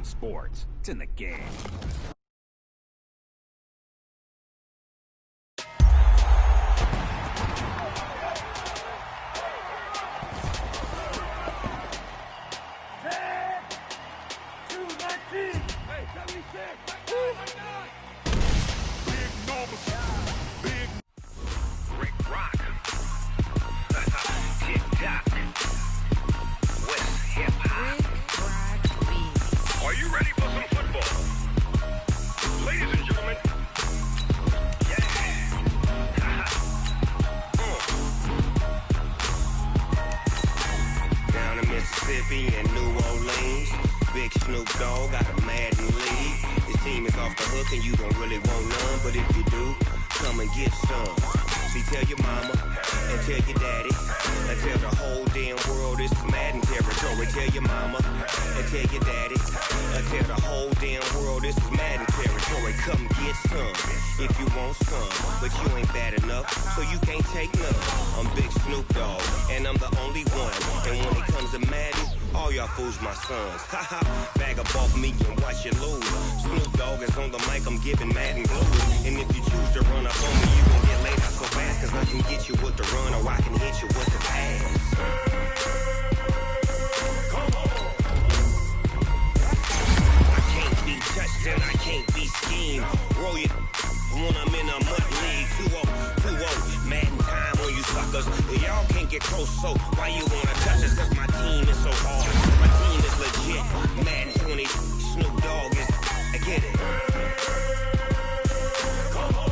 EA Sports. It's in the game. In New Orleans, Big Snoop Dogg got a Madden league. His team is off the hook and you don't really want none, but if you do, come and get some. See, tell your mama and tell your daddy and tell the whole damn world this is Madden territory. Tell your mama and tell your daddy and tell the whole damn world this is Madden territory. Come get some if you want some, but you ain't bad enough, so you can't take none. I'm Big Snoop Dogg and I'm the only one, and when it comes to Madden, all y'all fools my sons. Haha, bag up off me and watch you lose. Snoop Dogg is on the mic, I'm giving Madden blues. And if you choose to run up on me, you gon' get laid out so fast, cause I can get you with the run or I can hit you with the pass. Come on. I can't be touched and I can't be schemed. Roll it when I'm in a mud league. 2-0, 2-0, Madden time on you suckers. Y'all can't get close, so why you wanna touch us? Cause my team is so hard. My team is legit. Madden 20, Snoop Dogg is, I get it. Come on.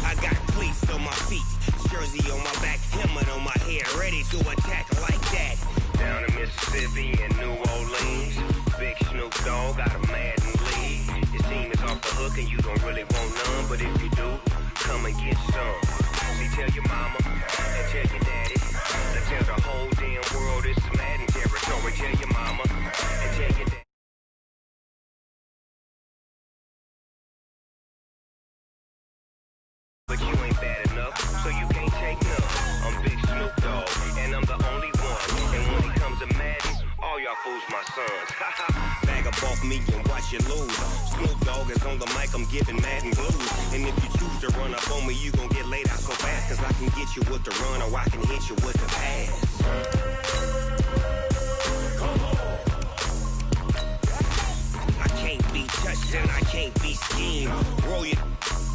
I got cleats on my feet, jersey on my back, helmet on my head, ready to attack like that. Down in Mississippi and New Orleans, Big Snoop Dogg got a Madden league. His team is off the hook and you don't really want none, but if you do, come and get some. See, tell your mama and tell your daddy and tell the whole damn world this is Madden territory. Tell your mama and tell your daddy. But you ain't bad enough, so you can't take none. I'm Big Snoop Dogg, and I'm the only one. And when it comes to Madden, all y'all fools my sons. Bag up off me and watch you lose. Snoop Dogg is on the mic, I'm giving Madden blues. And if you choose to run up on me, you gon' get laid out so fast, cause I can get you with the run or I can hit you with the pass. I can't be touched and I can't be schemed. Roll it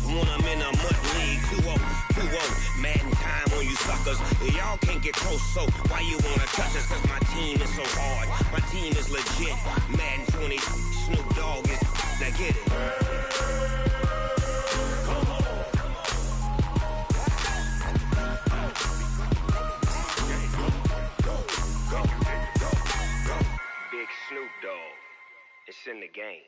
when I'm in a mud league. 2-0, 2-0, Madden time on you suckers. Y'all can't get close, so why you wanna touch us? Cause my team is so hard. My team is legit. Madden 20, Snoop Dogg is, now get it. Big Snoop Dogg, it's in the game.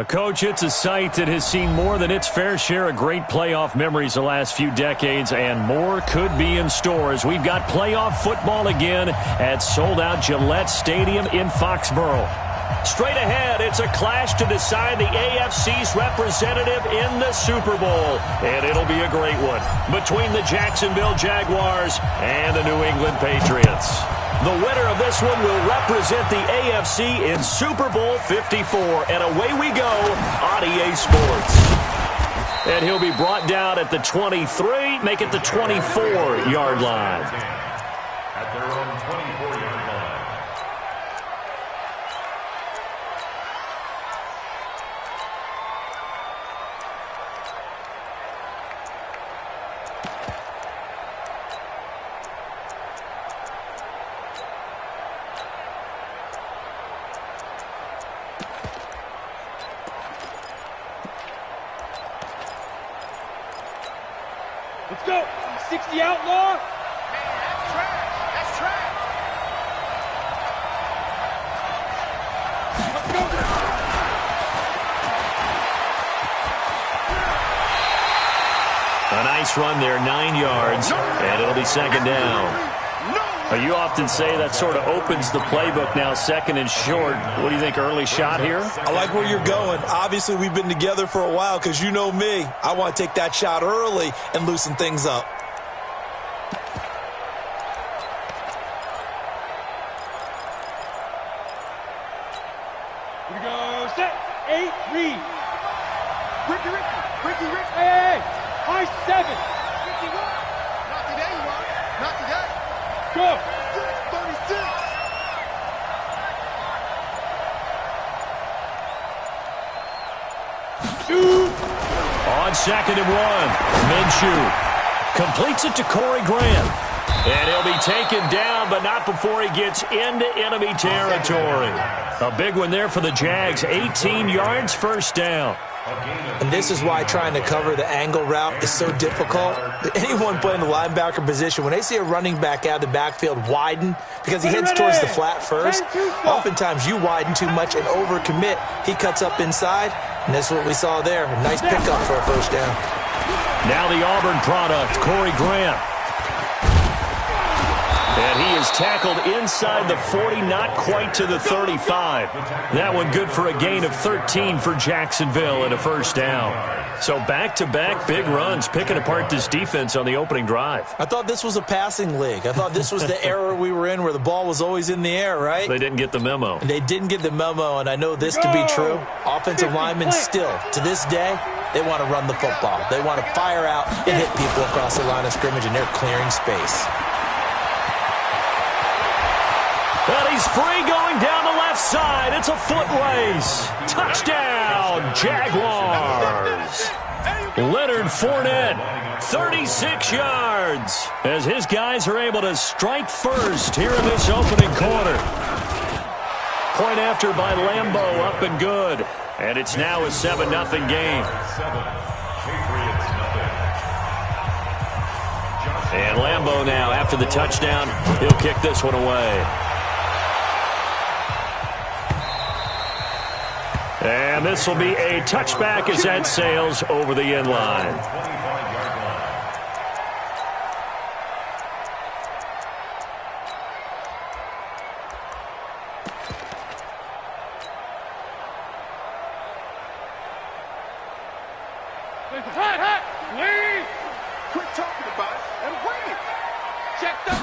Coach, it's a site that has seen more than its fair share of great playoff memories the last few decades, and more could be in store as we've got playoff football again at sold-out Gillette Stadium in Foxborough. Straight ahead, it's a clash to decide the AFC's representative in the Super Bowl, and it'll be a great one between the Jacksonville Jaguars and the New England Patriots. The winner of this one will represent the AFC in Super Bowl 54, and away we go on EA Sports. And he'll be brought down at the 23, make it the 24-yard line. At their own 24-yard line. Let's go. 60 outlaw. Man, that's trash. That's trash. Let's go. A nice run there, 9 yards, and it'll be second down. No You often say that sort of opens the playbook now, second and short. What do you think, early shot here? I like where you're going. Obviously, we've been together for a while because you know me. I want to take that shot early and loosen things up. Here we go. Set. 8, read. Ricky. Hey. High 7. Ricky, what? Not today, you are. Not today. Go. 36. Shoot. On second and 1, Minshew completes it to Corey Graham. And he'll be taken down, but not before he gets into enemy territory. A big one there for the Jags. 18 yards, first down. And this is why trying to cover the angle route is so difficult. Anyone playing the linebacker position, when they see a running back out of the backfield widen because he heads towards the flat first, oftentimes you widen too much and overcommit. He cuts up inside, and that's what we saw there. A nice pickup for a first down. Now the Auburn product, Corey Graham. And he is tackled inside the 40, not quite to the 35. That one good for a gain of 13 for Jacksonville and a first down. So back-to-back big runs, picking apart this defense on the opening drive. I thought this was a passing league. I thought this was the era we were in where the ball was always in the air, right? They didn't get the memo. They didn't get the memo, and I know this to be true. Offensive linemen still, to this day, they want to run the football. They want to fire out and hit people across the line of scrimmage, and they're clearing space. And he's free going down the left side. It's a foot race. Touchdown, Jaguars. Leonard Fournette, 36 yards, as his guys are able to strike first here in this opening quarter. Point after by Lambeau, up and good. And it's now a 7-0 game. And Lambeau now, after the touchdown, he'll kick this one away. And this will be a touchback as that sails over the end line. Hot. Lead. Quit talking about it and wait. Check the.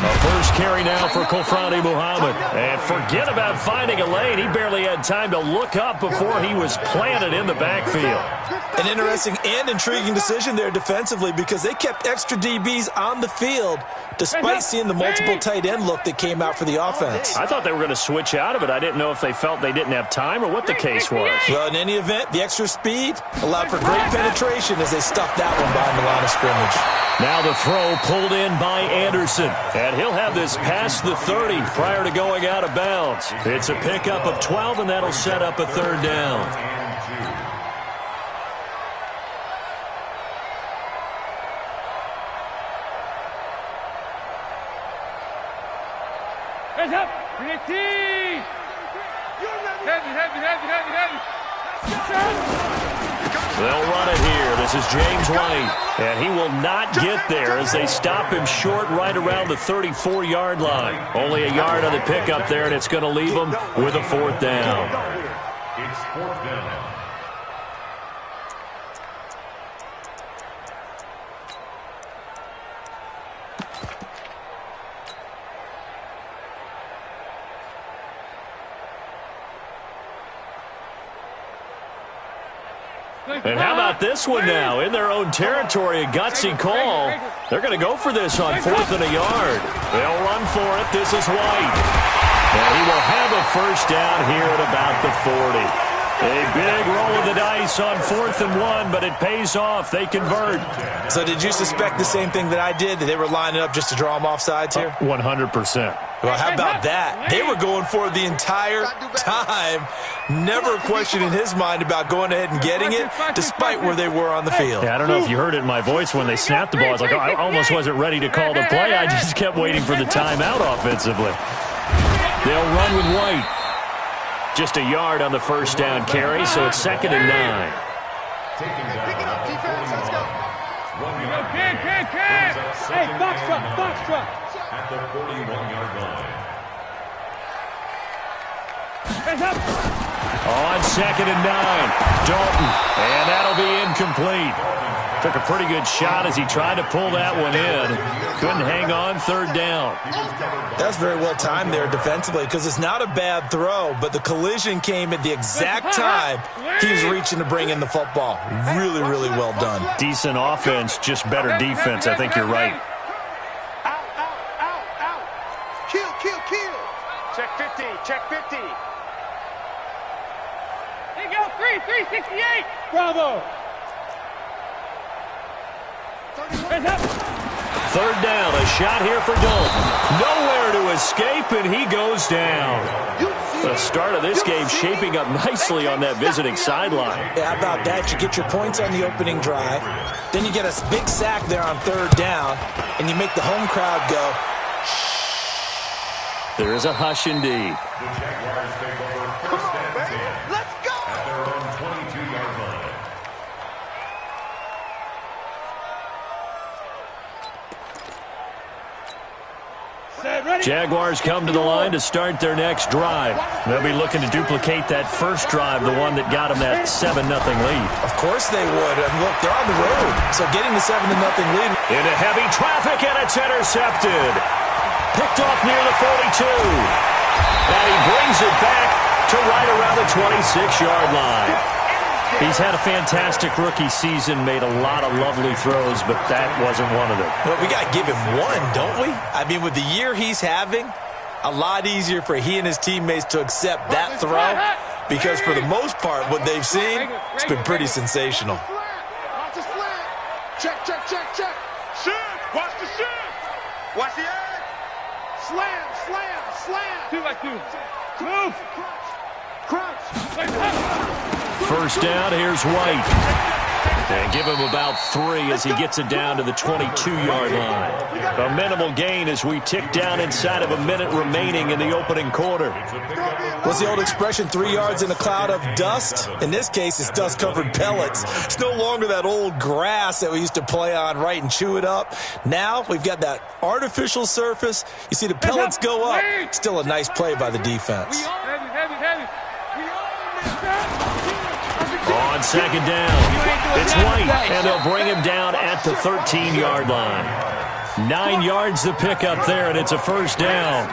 A first carry now for Kofrani Muhammad. And forget about finding a lane. He barely had time to look up before he was planted in the backfield. An interesting and intriguing decision there defensively because they kept extra DBs on the field despite seeing the multiple tight end look that came out for the offense. I thought they were going to switch out of it. I didn't know if they felt they didn't have time or what the case was. Well, in any event, the extra speed allowed for great penetration as they stuffed that one behind the line of scrimmage. Now the throw pulled in by Anderson. And he'll have this past the 30 prior to going out of bounds. It's a pickup of 12, and that'll set up a third down. Hands up. Heavy. They'll run it here. This is James White. And he will not get there as they stop him short right around the 34-yard line. Only a yard on the pickup there, and it's going to leave him with a fourth down. It's fourth down. And how about this one now? In their own territory, a gutsy call. They're going to go for this on fourth and a yard. They'll run for it. This is White. And he will have a first down here at about the 40. A big roll of the dice on 4th and 1, but it pays off. They convert. So did you suspect the same thing that I did, that they were lining up just to draw them off sides here? 100%. Well, how about that? They were going for it the entire time. Never a question in his mind about going ahead and getting it, despite where they were on the field. Yeah, I don't know if you heard it in my voice when they snapped the ball. I was like, I almost wasn't ready to call the play. I just kept waiting for the timeout offensively. They'll run with White. Just a yard on the first down carry, so it's 2nd and 9. Pick it up, defense. Let's go. Hey, box truck. at the 41-yard line. Hands up. On 2nd and 9, Dalton, and that'll be incomplete. Took a pretty good shot as he tried to pull that one in. Couldn't hang on, 3rd down. That's very well timed there defensively because it's not a bad throw, but the collision came at the exact time he was reaching to bring in the football. Really, really well done. Decent offense, just better defense. I think you're right. Out, out, out, out. Kill, kill, kill. Check 50. Check 50. There you go. 368. Bravo. Hands up. 3rd down, a shot here for Dalton. Nowhere to escape, and he goes down. The start of this game shaping up nicely on that visiting sideline. Yeah, how about that? You get your points on the opening drive. Then you get a big sack there on 3rd down, and you make the home crowd go. There is a hush indeed. The Jaguars take over 1st and 10 Let's go. at their own 22-yard line. Jaguars come to the line to start their next drive. They'll be looking to duplicate that first drive, the one that got them that 7-0 lead. Of course they would. And look, they're on the road, so getting the 7-0 lead. Into heavy traffic, and it's intercepted. Picked off near the 42. And he brings it back to right around the 26-yard line. He's had a fantastic rookie season, made a lot of lovely throws, but that wasn't one of them. Well, we got to give him one, don't we? I mean, with the year he's having, a lot easier for he and his teammates to accept that throw because for the most part, what they've seen, it's been pretty sensational. Watch the slant. Check, check, check, check. Shoot. Watch the shoot. Watch the egg. Slam, slam, slam. 2 by 2. Move. Crunch. First down, here's White. And give him about 3 as he gets it down to the 22-yard line. A minimal gain as we tick down inside of a minute remaining in the opening quarter. What's the old expression, 3 yards in a cloud of dust? In this case, it's dust-covered pellets. It's no longer that old grass that we used to play on, right, and chew it up. Now we've got that artificial surface. You see the pellets go up. Still a nice play by the defense. Heavy, heavy, heavy. On 2nd down, it's White, and they'll bring him down at the 13-yard line. 9 yards to pick up there, and it's a first down.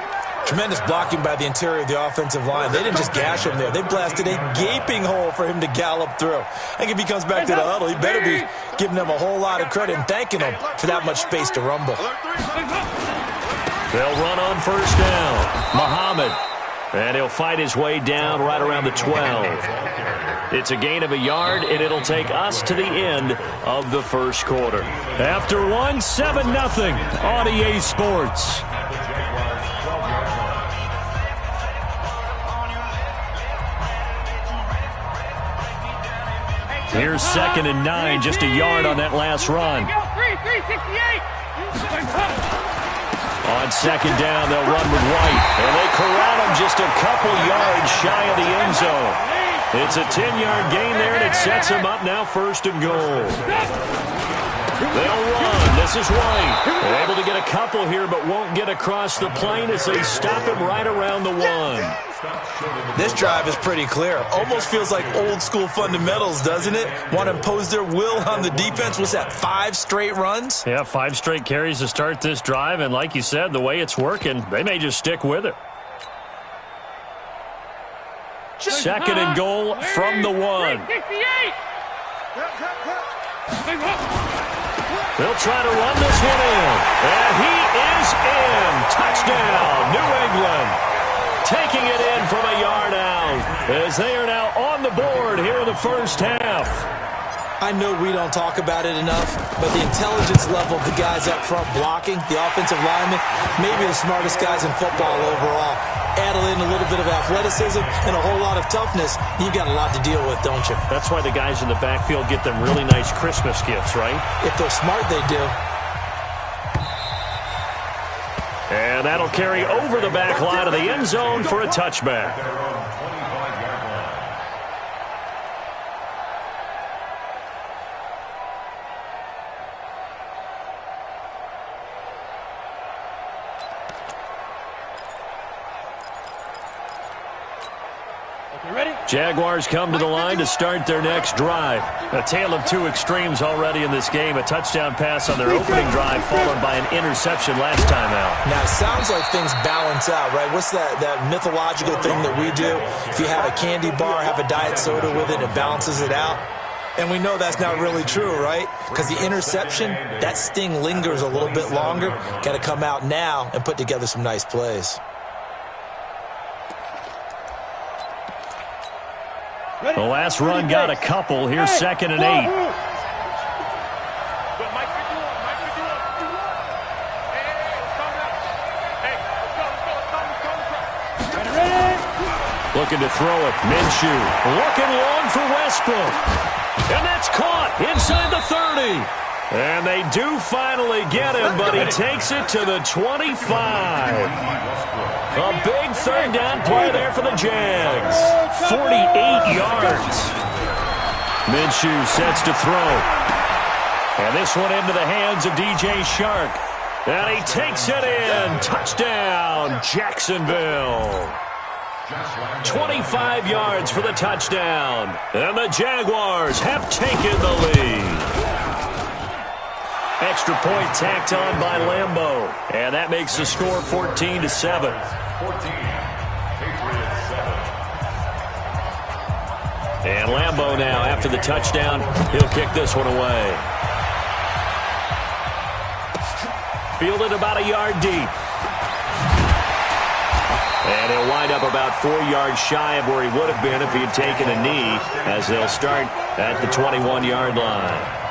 Tremendous blocking by the interior of the offensive line. They didn't just gash him there. They blasted a gaping hole for him to gallop through. I think if he comes back to the huddle, he better be giving them a whole lot of credit and thanking them for that much space to rumble. They'll run on first down. Muhammad. And he'll fight his way down right around the 12. It's a gain of a yard, and it'll take us to the end of the first quarter. After one, 7-0 on EA Sports. Here's 2nd and 9, just a yard on that last run. 368. On 2nd down, they'll run with White, and they corral him just a couple yards shy of the end zone. It's a 10-yard gain there, and it sets him up now 1st and goal. They'll run. This is White. They're able to get a couple here, but won't get across the plane as they stop him right around the 1. This drive is pretty clear. Almost feels like old-school fundamentals, doesn't it? Want to impose their will on the defense. What's that, 5 straight runs? Yeah, 5 straight carries to start this drive, and like you said, the way it's working, they may just stick with it. 2nd and goal from the 1. They'll try to run this one in, and he is in. Touchdown, New England. Taking it in from a yard out as they are now on the board here in the first half. I know we don't talk about it enough, but the intelligence level of the guys up front blocking, the offensive linemen, maybe the smartest guys in football overall. Add in a little bit of athleticism and a whole lot of toughness, you've got a lot to deal with, don't you? That's why the guys in the backfield get them really nice Christmas gifts, right? If they're smart, they do. And that'll carry over the back line of the end zone for a touchback. Jaguars come to the line to start their next drive. A tale of two extremes already in this game. A touchdown pass on their opening drive followed by an interception last time out. Now, it sounds like things balance out, right? What's that mythological thing that we do? If you have a candy bar, have a diet soda with it, it balances it out. And we know that's not really true, right? Because the interception, that sting lingers a little bit longer. Got to come out now and put together some nice plays. The last run got a couple. Here's 2nd and 8. Looking to throw it. Minshew looking long for Westbrook. And that's caught inside the 30. And they do finally get him, but he takes it to the 25. A big third down play there for the Jags. 48 yards. Minshew sets to throw. And this one into the hands of DJ Shark. And he takes it in. Touchdown, Jacksonville. 25 yards for the touchdown. And the Jaguars have taken the lead. Extra point tacked on by Lambeau. And that makes the score 14-7. And Lambeau now, after the touchdown, he'll kick this one away. Fielded about a yard deep. And he'll wind up about 4 yards shy of where he would have been if he had taken a knee, as they'll start at the 21-yard line.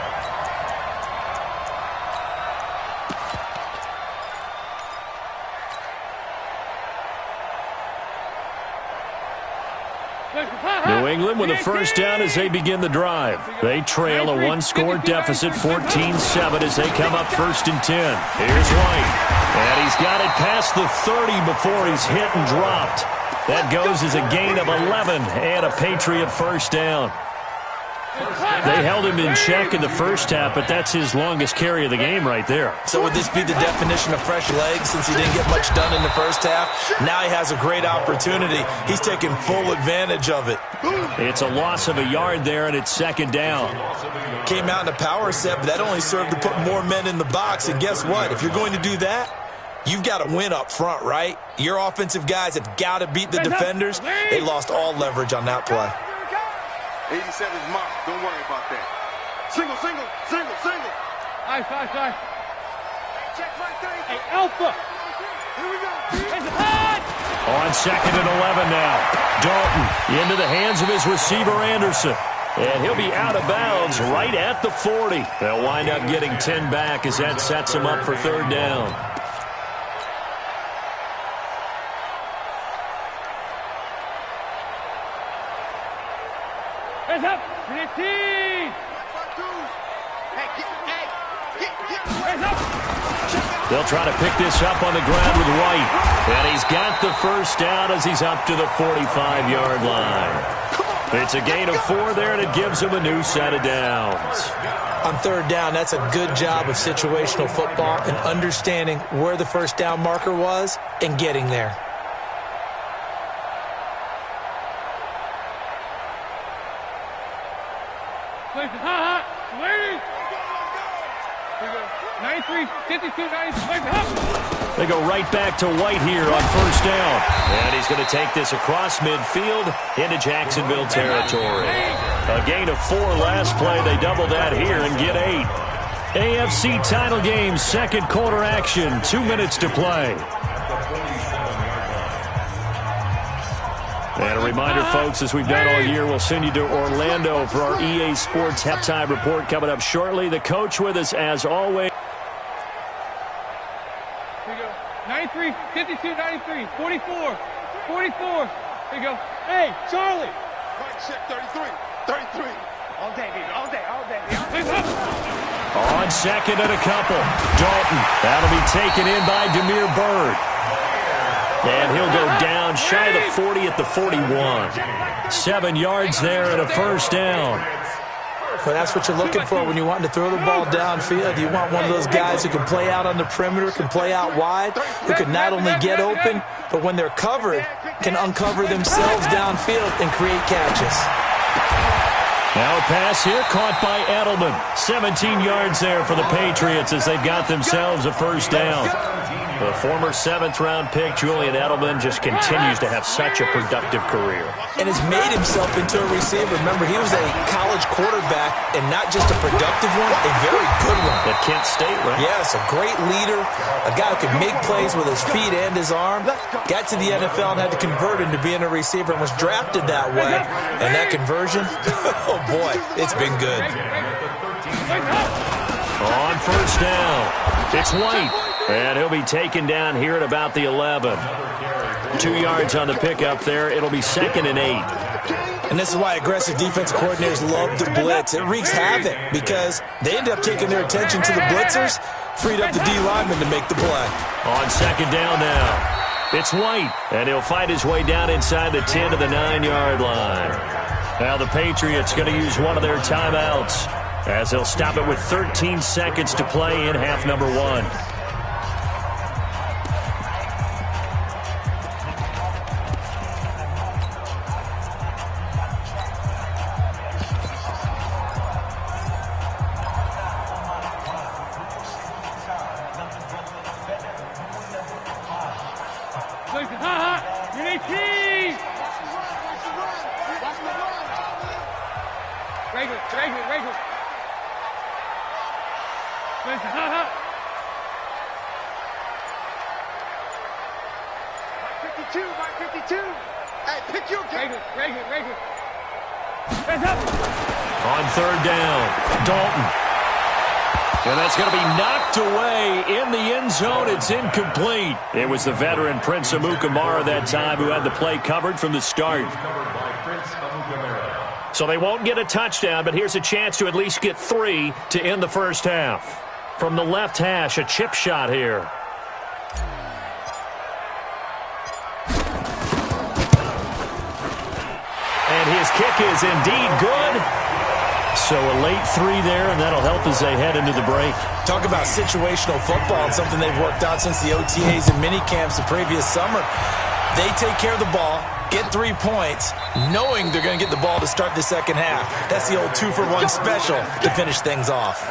New England with a first down as they begin the drive. They trail a one-score deficit, 14-7, as they come up 1st and 10. Here's White. And he's got it past the 30 before he's hit and dropped. That goes as a gain of 11 and a Patriot first down. They held him in check in the first half, but that's his longest carry of the game right there. So would this be the definition of fresh legs since he didn't get much done in the first half? Now he has a great opportunity. He's taking full advantage of it. It's a loss of a yard there, and it's 2nd down. Came out in a power set, but that only served to put more men in the box. And guess what? If you're going to do that, you've got to win up front, right? Your offensive guys have got to beat the defenders. They lost all leverage on that play. 87's mark. Don't worry about that. Single, single, single, single. Nice. Check my thing. Hey, Alpha. Here we go. It's hot. On 2nd and 11 now. Dalton into the hands of his receiver, Anderson. And he'll be out of bounds right at the 40. They'll wind up getting 10 back as that sets him up for 3rd down. Hands up. 15. Hands up. They'll try to pick this up on the ground with White. And he's got the first down as he's up to the 45-yard line. It's a gain of 4 there, and it gives him a new set of downs. On 3rd down, that's a good job of situational football and understanding where the first down marker was and getting there. Place is hot. Waiting. 93, 52, 93. They go right back to White here on 1st down. And he's going to take this across midfield into Jacksonville territory. A gain of 4 last play. They double that here and get 8. AFC title game, 2nd quarter action. 2 minutes to play. And a reminder, folks, as we've done all year, we'll send you to Orlando for our EA Sports halftime report coming up shortly. The coach with us, as always. 93, 52, 93, 44, 44. There you go. Hey, Charlie. Right check, 33, 33. All day, baby, all day, all day. On 2nd and a couple. Dalton. That'll be taken in by Damiere Byrd. And he'll go down shy of the 40 at the 41. 7 yards there and a first down. Well, that's what you're looking for when you're wanting to throw the ball downfield. You want one of those guys who can play out on the perimeter, can play out wide, who can not only get open, but when they're covered, can uncover themselves downfield and create catches. Now a pass here caught by Edelman. 17 yards there for the Patriots as they've got themselves a first down. The former 7th-round pick, Julian Edelman, just continues to have such a productive career. And has made himself into a receiver. Remember, he was a college quarterback, and not just a productive one, a very good one. At Kent State, right? Yes, a great leader, a guy who could make plays with his feet and his arm. Got to the NFL and had to convert into being a receiver and was drafted that way. And that conversion, oh boy, it's been good. On first down, it's White. And he'll be taken down here at about the 11. 2 yards on the pickup there. It'll be 2nd and 8. And this is why aggressive defensive coordinators love to blitz. It wreaks havoc because they end up taking their attention to the blitzers, freed up the D lineman to make the play. On 2nd down now, it's White. And he'll fight his way down inside the 10 to the 9-yard line. Now the Patriots going to use one of their timeouts as they'll stop it with 13 seconds to play in half number 1. On 3rd down, Dalton. And that's going to be knocked away in the end zone. It's incomplete. It was the veteran Prince Amukamara that time who had the play covered from the start. So they won't get a touchdown, but here's a chance to at least get 3 to end the first half. From the left hash, a chip shot here. And his kick is indeed good. So a late 3 there, and that'll help as they head into the break. Talk about situational football, and something they've worked out since the OTAs and mini camps the previous summer. They take care of the ball, get 3 points, knowing they're going to get the ball to start the second half. That's the old 2-for-1 special to finish things off.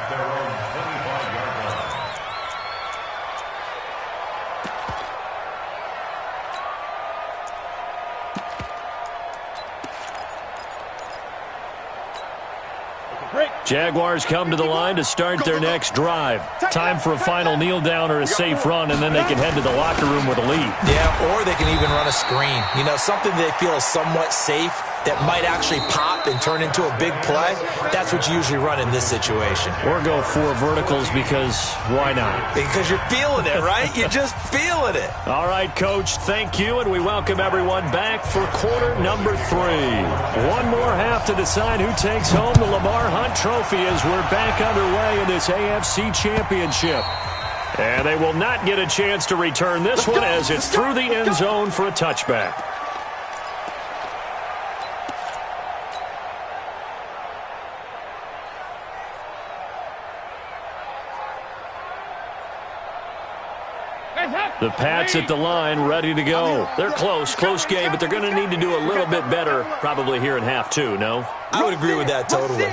Jaguars come to the line to start their next drive. Time for a final kneel down or a safe run, and then they can head to the locker room with a lead. Yeah, or they can even run a screen. You know, something they feel is somewhat safe that might actually pop and turn into a big play. That's what you usually run in this situation. Or go 4 verticals because why not? Because you're feeling it, right? You're just feeling it. All right, Coach, thank you, and we welcome everyone back for quarter number 3. One more half to decide who takes home the Lamar Hunt Trophy as we're back underway in this AFC Championship. And they will not get a chance to return this one as it's through the end zone for a touchback. The Pats at the line, ready to go. They're close game, but they're going to need to do a little bit better probably here in half 2, no? I would agree with that totally.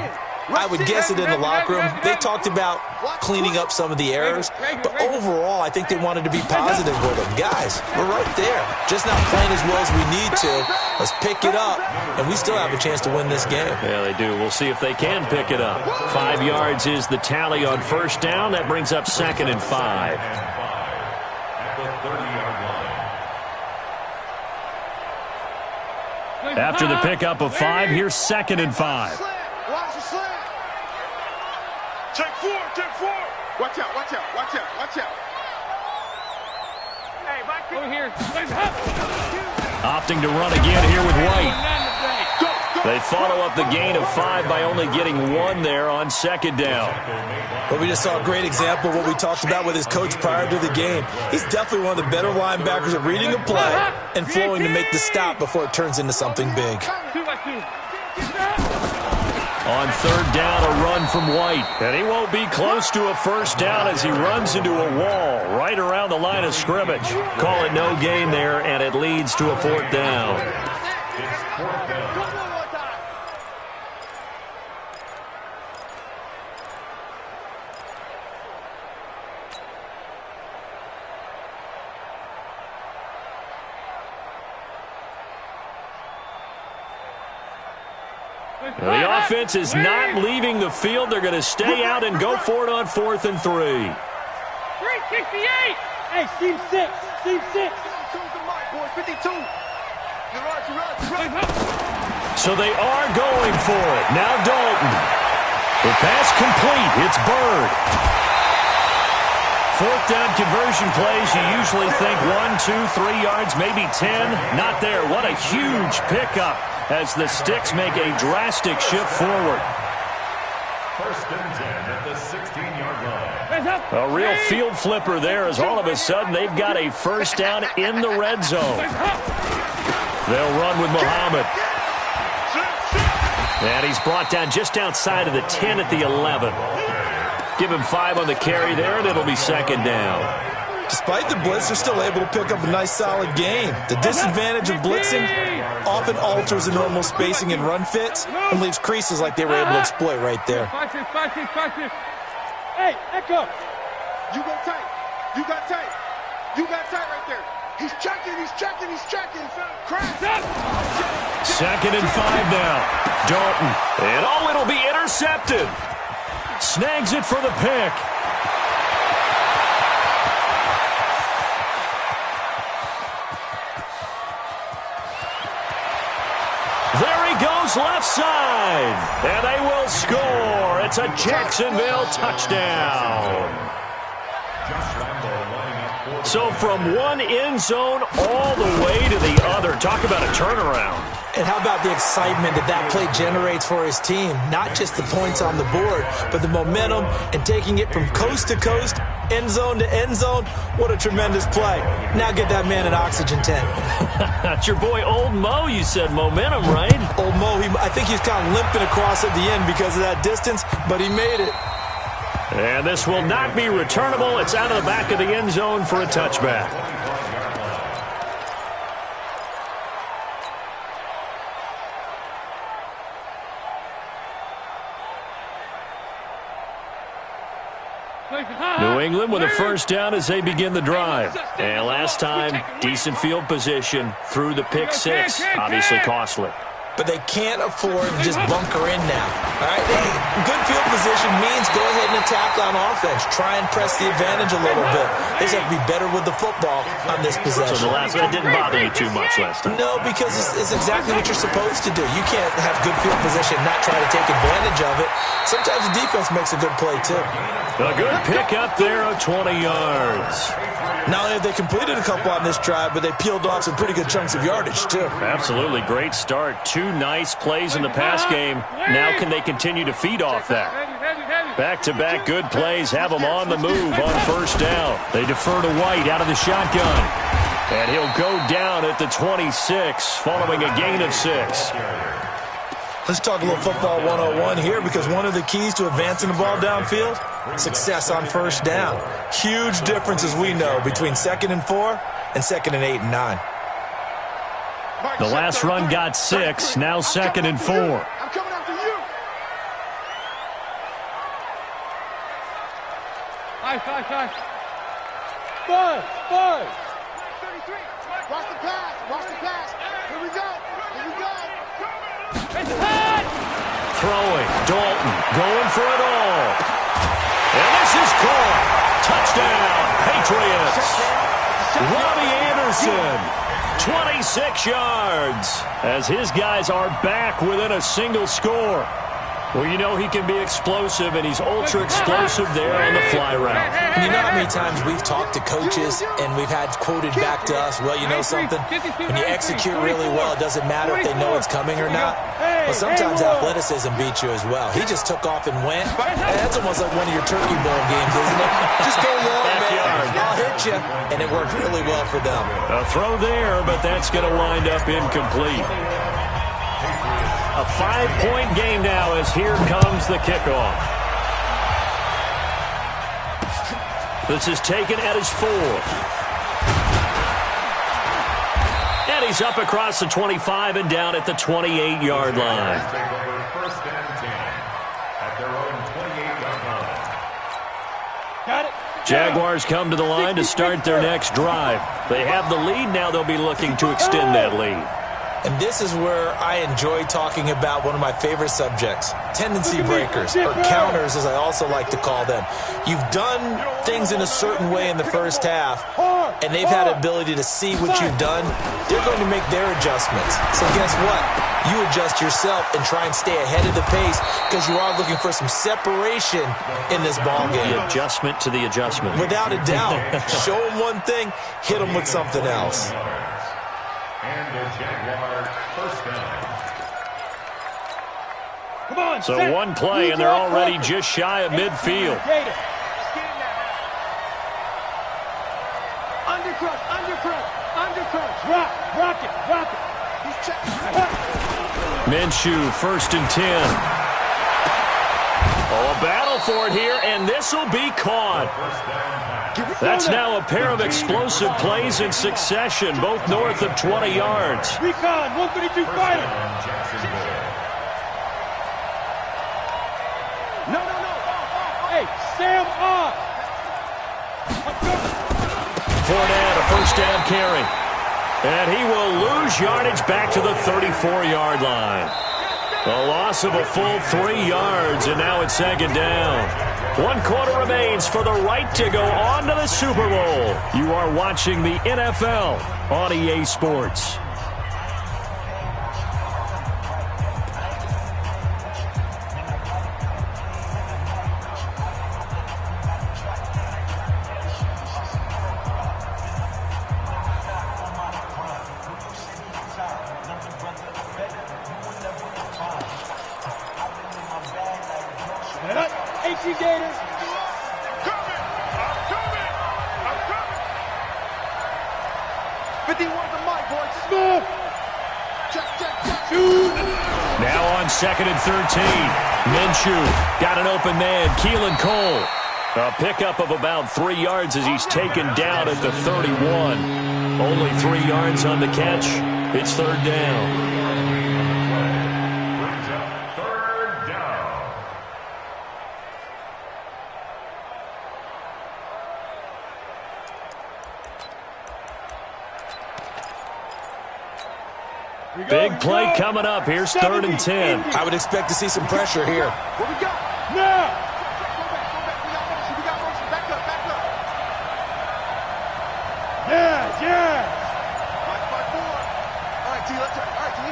I would guess it in the locker room. They talked about cleaning up some of the errors, but overall, I think they wanted to be positive with them. Guys, we're right there. Just not playing as well as we need to. Let's pick it up, and we still have a chance to win this game. Yeah, they do. We'll see if they can pick it up. 5 yards is the tally on first down. That brings up 2nd and 5. After the pickup of 5, here's 2nd and 5. Watch the slant. Check 4. Watch out. Hey, Mike, over here. Opting to run again here with White. They follow up the gain of 5 by only getting 1 there on 2nd down. But we just saw a great example of what we talked about with his coach prior to the game. He's definitely one of the better linebackers at reading a play and flowing to make the stop before it turns into something big. On third down, a run from White. And he won't be close to a first down as he runs into a wall right around the line of scrimmage. Call it no gain there, and it leads to a fourth down. It's fourth down. The offense is not leaving the field. They're going to stay out and go for it on 4th and 3. 368. Hey, Steve 6. Steve 6. 52. So they are going for it. Now Dalton. The pass complete. It's Bird. 4th down conversion plays. You usually think 1, 2, 3 yards, maybe 10. Not there. What a huge pickup as the Sticks make a drastic shift forward. First and 10 at the 16-yard line. A real field flipper there as all of a sudden they've got a first down in the red zone. They'll run with Muhammad. And he's brought down just outside of the 10 at the 11. Give him 5 on the carry there, and it'll be second down. Despite the blitz, they're still able to pick up a nice, solid gain. The disadvantage of blitzing often alters the normal spacing and run fits and leaves creases like they were able to exploit right there. Hey, Echo. You go tight. You got tight. You got tight right there. He's checking. He's checking. He's checking. Crash. 2nd and 5 now. Dalton. And it'll be intercepted. Snags it for the pick. There he goes left side. And they will score. It's a Jacksonville touchdown. So from one end zone all the way to the other. Talk about a turnaround. And how about the excitement that play generates for his team? Not just the points on the board, but the momentum and taking it from coast to coast, end zone to end zone. What a tremendous play. Now get that man an oxygen tent. That's your boy Old Mo. You said momentum, right? Old Mo, I think he's kind of limping across at the end because of that distance, but he made it. And this will not be returnable. It's out of the back of the end zone for a touchback. New England with a first down as they begin the drive. And last time, decent field position through the pick 6. Obviously costly. But they can't afford to just bunker in now. All right? Hey, good field position means go ahead and attack on offense. Try and press the advantage a little bit. They just have to be better with the football on this possession. So the last one didn't bother you too much last time. No, because it's exactly what you're supposed to do. You can't have good field position and not try to take advantage of it. Sometimes the defense makes a good play, too. A good pick up there of 20 yards. Not only have they completed a couple on this drive, but they peeled off some pretty good chunks of yardage, too. Absolutely. Great start. 2 nice plays in the pass game. Now can they continue to feed off that? Back-to-back good plays have them on the move on first down. They defer to White out of the shotgun. And he'll go down at the 26 following a gain of 6. Let's talk a little football 101 here, because one of the keys to advancing the ball downfield, success on first down. Huge difference, as we know, between 2nd and 4 and 2nd and 8 and 9. The last run got 6, now 2nd and 4. I'm coming after you. Five. Five. 33. Watch the pass. Here we go. Throwing, Dalton going for it all. And this is caught. Touchdown, Patriots. Robbie Anderson, 26 yards, as his guys are back within a single score. Well, you know he can be explosive, and he's ultra-explosive there on the fly route. And you know how many times we've talked to coaches and we've had quoted back to us, well, you know something? When you execute really well, it doesn't matter if they know it's coming or not. Well, sometimes athleticism beats you as well. He just took off and went. That's almost like one of your turkey bowl games, isn't it? Just go long, man. I'll hit you. And it worked really well for them. A throw there, but that's going to wind up incomplete. A 5-point game now as here comes the kickoff. This is taken at his 4th. And he's up across the 25 and down at the 28-yard line. First and 10 at their own 28-yard line. Got it. Jaguars come to the line to start their next drive. They have the lead. Now they'll be looking to extend that lead. And this is where I enjoy talking about one of my favorite subjects, tendency breakers, or counters as I also like to call them. You've done things in a certain way in the first half, and they've had the ability to see what you've done. They're going to make their adjustments. So guess what? You adjust yourself and try and stay ahead of the pace because you are looking for some separation in this ball game. The adjustment to the adjustment. Without a doubt. Show them one thing, hit them with something else. And the Jaguars first down. Come on, So set. one play, and they're already just shy of midfield. Undercrush. Rock it. He's checking. Minshew, 1st and 10. Oh, a battle for it here, and this will be caught. That's now a pair of explosive plays in succession, both north of 20 yards. Recon, 132 fighter. No. Hey, Sam off. Fournette, a first down carry. And he will lose yardage back to the 34-yard line. A loss of a full 3 yards, and now it's 2nd down. 1 quarter remains for the right to go on to the Super Bowl. You are watching the NFL on EA Sports. HC Gators. I'm coming. 51 to Mike, boys. Smooth. Check. Now on 2nd and 13. Minshew got an open man. Keelan Cole. A pickup of about 3 yards as he's taken down at the 31. Only 3 yards on the catch. It's 3rd down. Brings up 3rd down. Big play coming up. Here's 3rd and 10. I would expect to see some pressure here. What we got? Now. We got motion. Back up. Yeah. 5-4. All right, T, let's try. All right, T.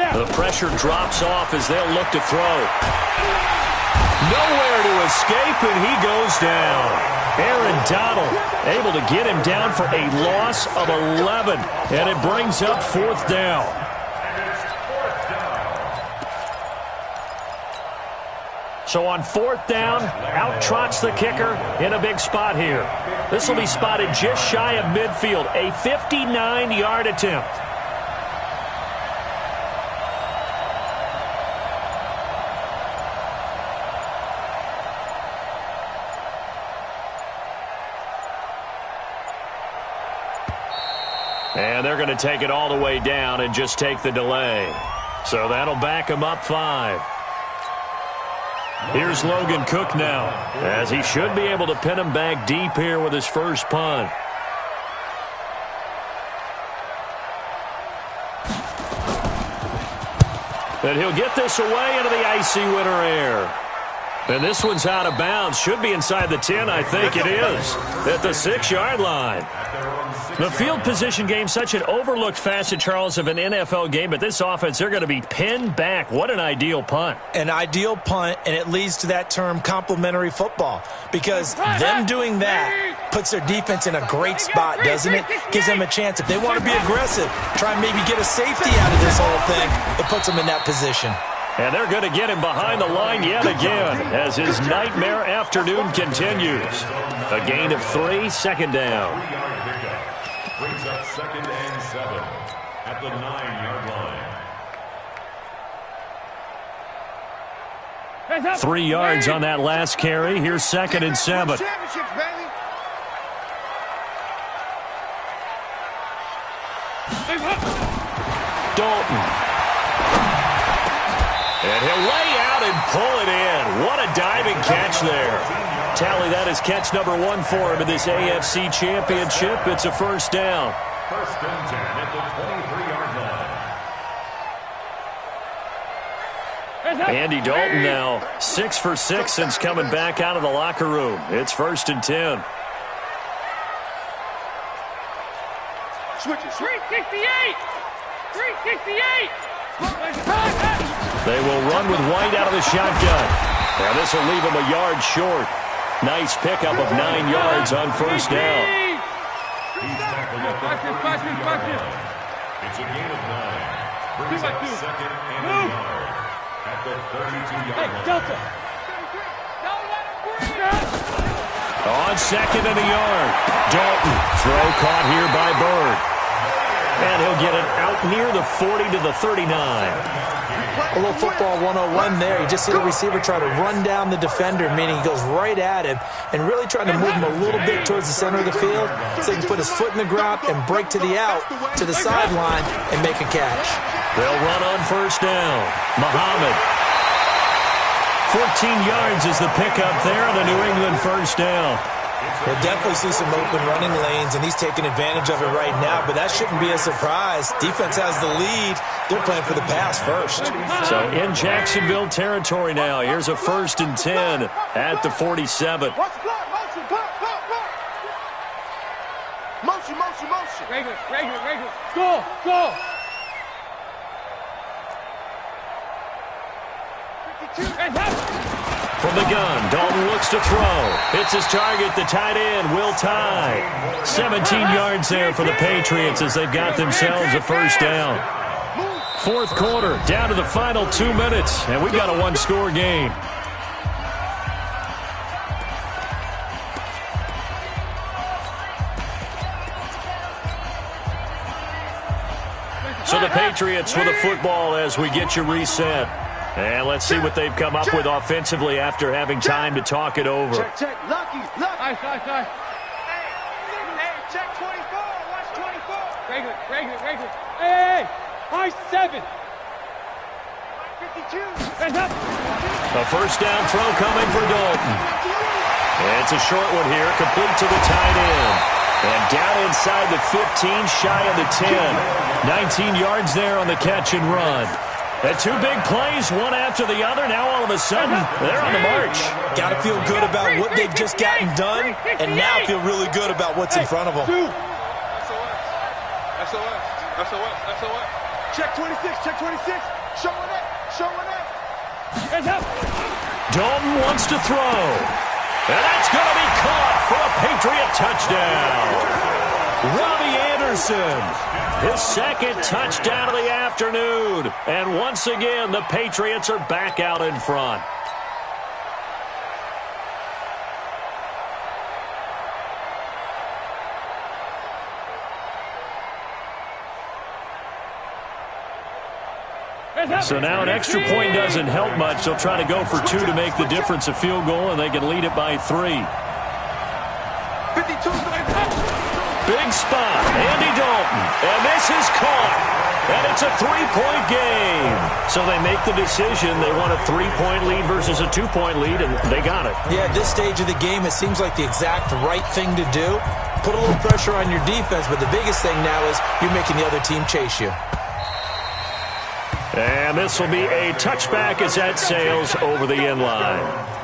Now. The pressure drops off as they'll look to throw. Nowhere to escape, and he goes down. Aaron Donald able to get him down for a loss of 11, and it brings up 4th down. So on 4th down, out trots the kicker in a big spot here. This will be spotted just shy of midfield, a 59-yard attempt. And they're going to take it all the way down and just take the delay. So that'll back him up 5. Here's Logan Cook now, as he should be able to pin him back deep here with his first punt. And he'll get this away into the icy winter air. And this one's out of bounds. Should be inside the 10, I think it is, at the 6-yard line. The field position game, such an overlooked facet, Charles, of an NFL game. But this offense, they're going to be pinned back. What an ideal punt. An ideal punt, and it leads to that term complementary football. Because them doing that puts their defense in a great spot, doesn't it? Gives them a chance. If they want to be aggressive, try and maybe get a safety out of this whole thing, it puts them in that position. And they're going to get him behind the line yet again as his nightmare afternoon continues. A gain of 3, 2nd down. Brings up 2nd and 7 at the 9-yard line. 3 yards on that last carry. Here's 2nd and 7. Dalton. And he'll lay out and pull it in. What a diving catch there. Tally, that is catch number 1 for him in this AFC Championship. It's a first down. 1st and 10 at the 23-yard line. Andy Dalton now 6 for 6 since coming back out of the locker room. It's 1st and 10. Switch it. 368! 368! They will run with White out of the shotgun. Now this will leave him a yard short. Nice pickup of 9 yards on first down. He's tackled at the 32-yard line. It's a gain of 9. Brings up 2nd and a yard at the 32-yard line. Delta! On 2nd and a yard. Dalton. Throw caught here by Bird. And he'll get it out near the 40 to the 39. A little football 101 there. You just see the receiver try to run down the defender, meaning he goes right at him and really trying to move him a little bit towards the center of the field so he can put his foot in the ground and break to the out, to the sideline, and make a catch. They'll run on first down. Muhammad. 14 yards is the pickup there on the New England first down. We'll definitely see some open running lanes, and he's taking advantage of it right now, but that shouldn't be a surprise. Defense has the lead. They're playing for the pass first. So in Jacksonville territory now. Here's a 1st and 10 at the 47. Motion. Regular. Go. 52. From the gun, Dalton looks to throw. Hits his target, the tight end, Will Tye. 17 yards there for the Patriots as they've got themselves a first down. 4th quarter, down to the final 2 minutes, and we've got a 1-score game. So the Patriots with the football as we get you reset. And let's see what they've come up with offensively after having time to talk it over. Check. Lucky. Nice. Hey, check 24. Watch 24. Regular. Hey, high 7. 52. A first down throw coming for Dalton. It's a short one here, complete to the tight end. And down inside the 15, shy of the 10. 19 yards there on the catch and run. And 2 big plays, one after the other. Now all of a sudden, they're on the march. Got to feel good about what they've just gotten done, and now feel really good about what's in front of them. SOS. Check 26. Showing up. Dalton wants to throw. And that's going to be caught for a Patriot touchdown. Robbie Anderson, his 2nd touchdown of the afternoon. And once again, the Patriots are back out in front. So now an extra point doesn't help much. They'll try to go for 2 to make the difference a field goal, and they can lead it by 3. 52. Big spot, Andy Dalton, and this is caught. And it's a 3-point game. So they make the decision. They want a 3-point lead versus a 2-point lead, and they got it. Yeah, at this stage of the game, it seems like the exact right thing to do. Put a little pressure on your defense, but the biggest thing now is you're making the other team chase you. And this will be a touchback as that sails over the end line.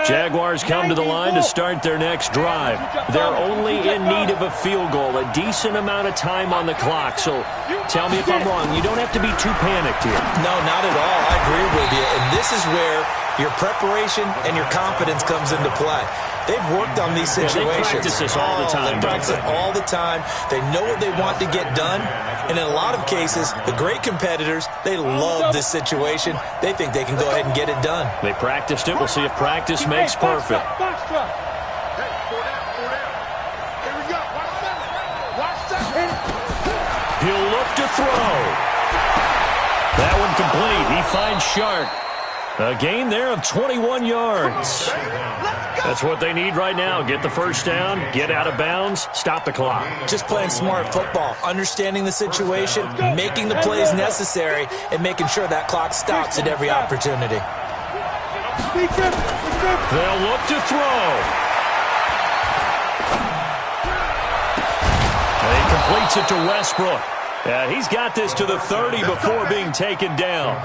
Jaguars come to the line to start their next drive. They're only in need of a field goal, a decent amount of time on the clock. So tell me if I'm wrong. You don't have to be too panicked here. No, not at all. I agree with you. And this is where your preparation and your confidence comes into play. They've worked on these situations. They practice this all the time. They practice it all the time. They know what they want to get done. And in a lot of cases, the great competitors, they love this situation. They think they can go ahead and get it done. They practiced it. We'll see if practice makes perfect. He'll look to throw. That one complete. He finds Shark. A gain there of 21 yards. That's what they need right now. Get the first down, get out of bounds, stop the clock. Just playing smart football, understanding the situation, making the plays necessary, and making sure that clock stops at every opportunity. They'll look to throw. And he completes it to Westbrook. He's got this to the 30 before being taken down.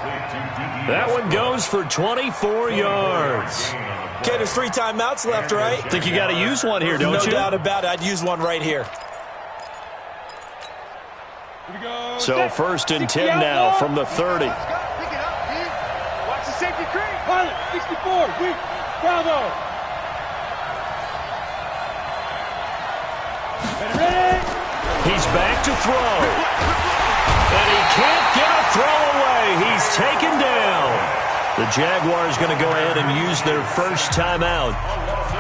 That one goes for 24 yards. Okay, there's 3 timeouts left, right? Think you got to use one here, don't you? No doubt about it. I'd use one right here. So 1st and 10 now from the 30. Pick it up, kid. Watch the safety creep. Pilot, 64. Weak. Bravo. Ready? He's back to throw. And he can't get a throw away. He's taken down. The Jaguars going to go ahead and use their first timeout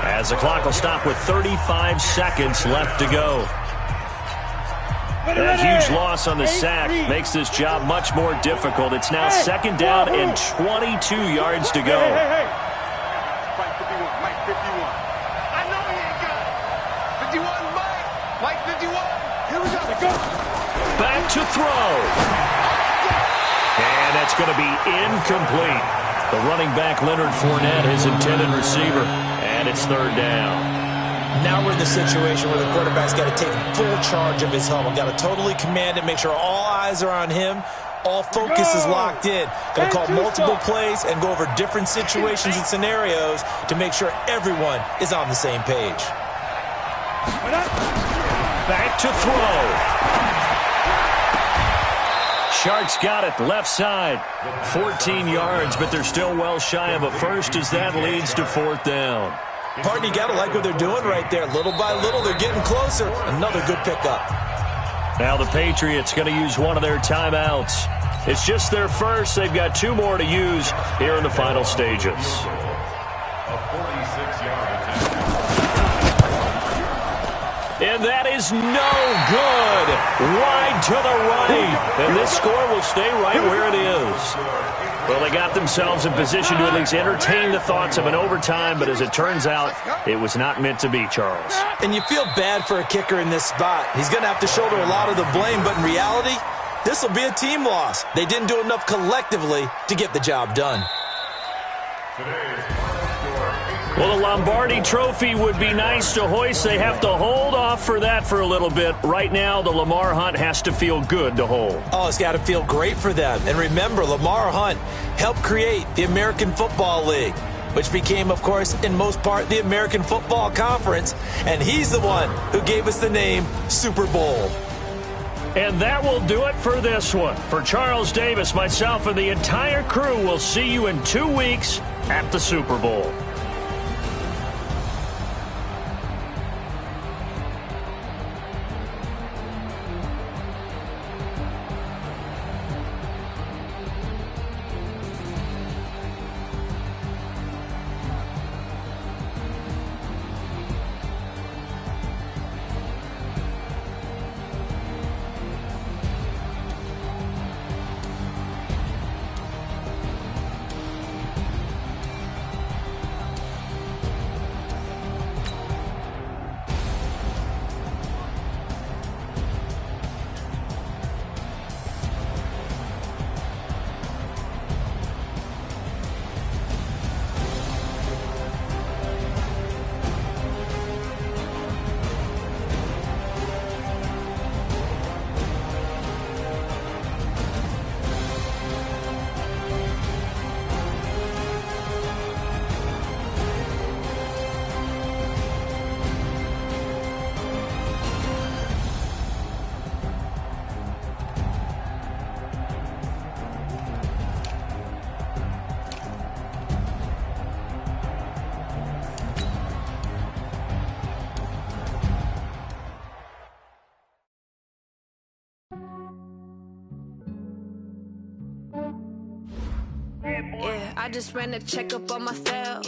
as the clock will stop with 35 seconds left to go. That huge loss on the sack makes this job much more difficult. It's now 2nd down and 22 yards to go. Mike 51. Mike 51. I know he ain't got it. 51, Mike. Mike 51. Here we go. Back to throw. And that's going to be incomplete. The running back, Leonard Fournette, his intended receiver. And it's 3rd down. Now we're in the situation where the quarterback's got to take full charge of his helmet. Got to totally command it, make sure all eyes are on him. All focus is locked in. Got to call multiple plays and go over different situations and scenarios to make sure everyone is on the same page. Back to throw. Sharks got it, left side. 14 yards, but they're still well shy of a first as that leads to 4th down. Partner, you got to like what they're doing right there. Little by little, they're getting closer. Another good pickup. Now the Patriots going to use one of their timeouts. It's just their first. They've got 2 more to use here in the final stages. And that is no good. Wide to the right. And this score will stay right where it is. Well, they got themselves in position to at least entertain the thoughts of an overtime, but as it turns out, it was not meant to be, Charles. And you feel bad for a kicker in this spot. He's going to have to shoulder a lot of the blame, but in reality, this will be a team loss. They didn't do enough collectively to get the job done. Well, the Lombardi Trophy would be nice to hoist. They have to hold off for that for a little bit. Right now, the Lamar Hunt has to feel good to hold. Oh, it's got to feel great for them. And remember, Lamar Hunt helped create the American Football League, which became, of course, in most part, the American Football Conference. And he's the one who gave us the name Super Bowl. And that will do it for this one. For Charles Davis, myself, and the entire crew, we'll see you in 2 weeks at the Super Bowl. I just ran a checkup on myself.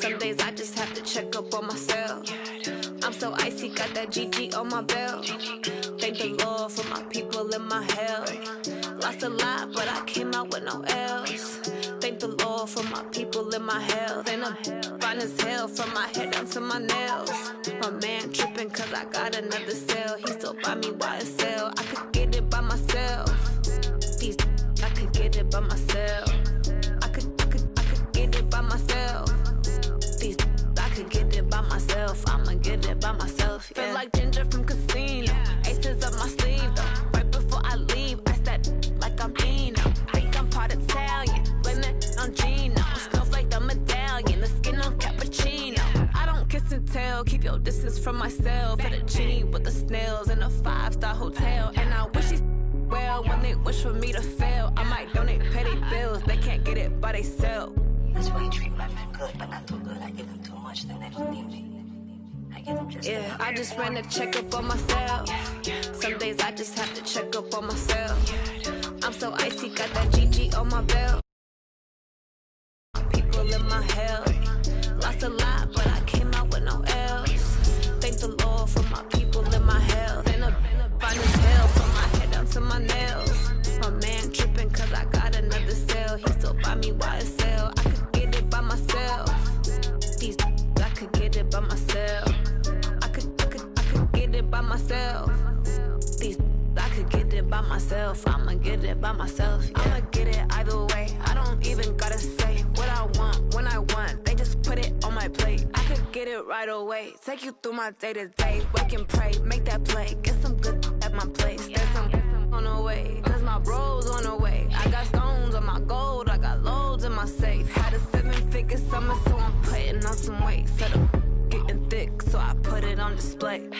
Some days I just have to check up on myself. I'm so icy, got that GG on my belt. Thank the Lord for my people in my health. Lost a lot, but I came out with no L's. Thank the Lord for my people in my health. And I'm fine as hell from my head down to my nails. My man tripping cause I got another cell. He still buy me YSL. I could get it by myself. These I could get it by myself. I could get it by myself. These I could get it by myself. I'ma get it by myself. Yeah. Feel like Ginger from Casino. Aces up my sleeve though. Right before I leave, I start like I'm Eno. Think I'm part Italian. Blame it on Gino. Snowflake the medallion. The skin on cappuccino. I don't kiss and tell. Keep your distance from myself. Fettuccine with the snails in a 5-star hotel. And I wish he's well when they wish for me to fail. I might donate petty bills. They can't get it by themselves. That's why you treat my men good, but not too good. I give them too much, then they don't need me. I give them just yeah, I just ran a checkup on myself. Some days I just have to check up on myself. I'm so icy, got that GG on my belt. People in my health. Lost a lot, but I came out with no L's. Thank the Lord for my people in my health. And I'm fine as hell from my head down to my nails. My man tripping cause I got another cell. He still buy me YSL. I could get it by myself. These I could get it by myself. I could get it by myself. These I could get it by myself. I'ma get it by myself. Yeah. I'ma get it either way. I don't even gotta say what I want when I want. They just put it on my plate. I could get it right away. Take you through my day to day. Wake and pray, make that play. Get some good at my place. There's some on the way, cause my bro's on the way. I got stones on my gold, I got loads in my safe. Had a 7-figure summer, so I'm putting on some weight. Said I'm getting thick, so I put it on display.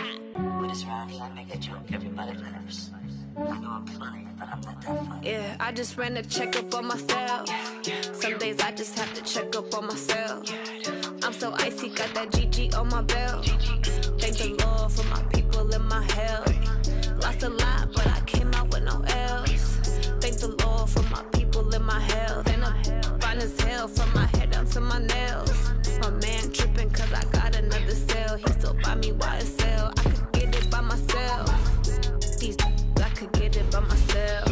With this round, I make a joke, everybody laughs. I know I'm funny, but I'm not that funny. Yeah, I just ran a checkup on myself. Some days I just have to check up on myself. I'm so icy, got that GG on my belt. Thank the Lord for my people in my health. Lost a lot, but I came out with no L's. Thank the Lord for my people in my health. And I'm fine as hell from my head down to my nails. My man tripping cause I got another cell. He still buy me YSL. I could get it by myself. These I could get it by myself.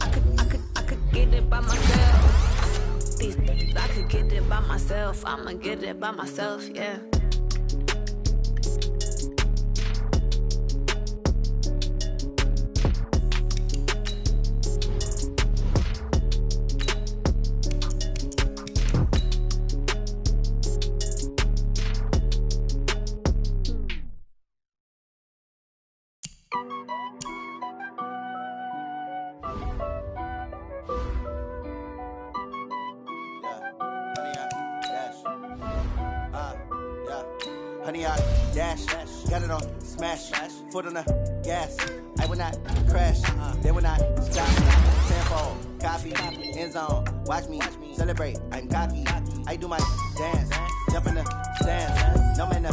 I could get it by myself. These I could get it by myself. I'ma get it by myself, yeah. Honey, I dash, got it on smash, foot on the gas. I will not crash, they will not stop. Tenfold, copy, end zone. Watch me celebrate. I'm cocky. I do my dance, jump in the stands. No man, man.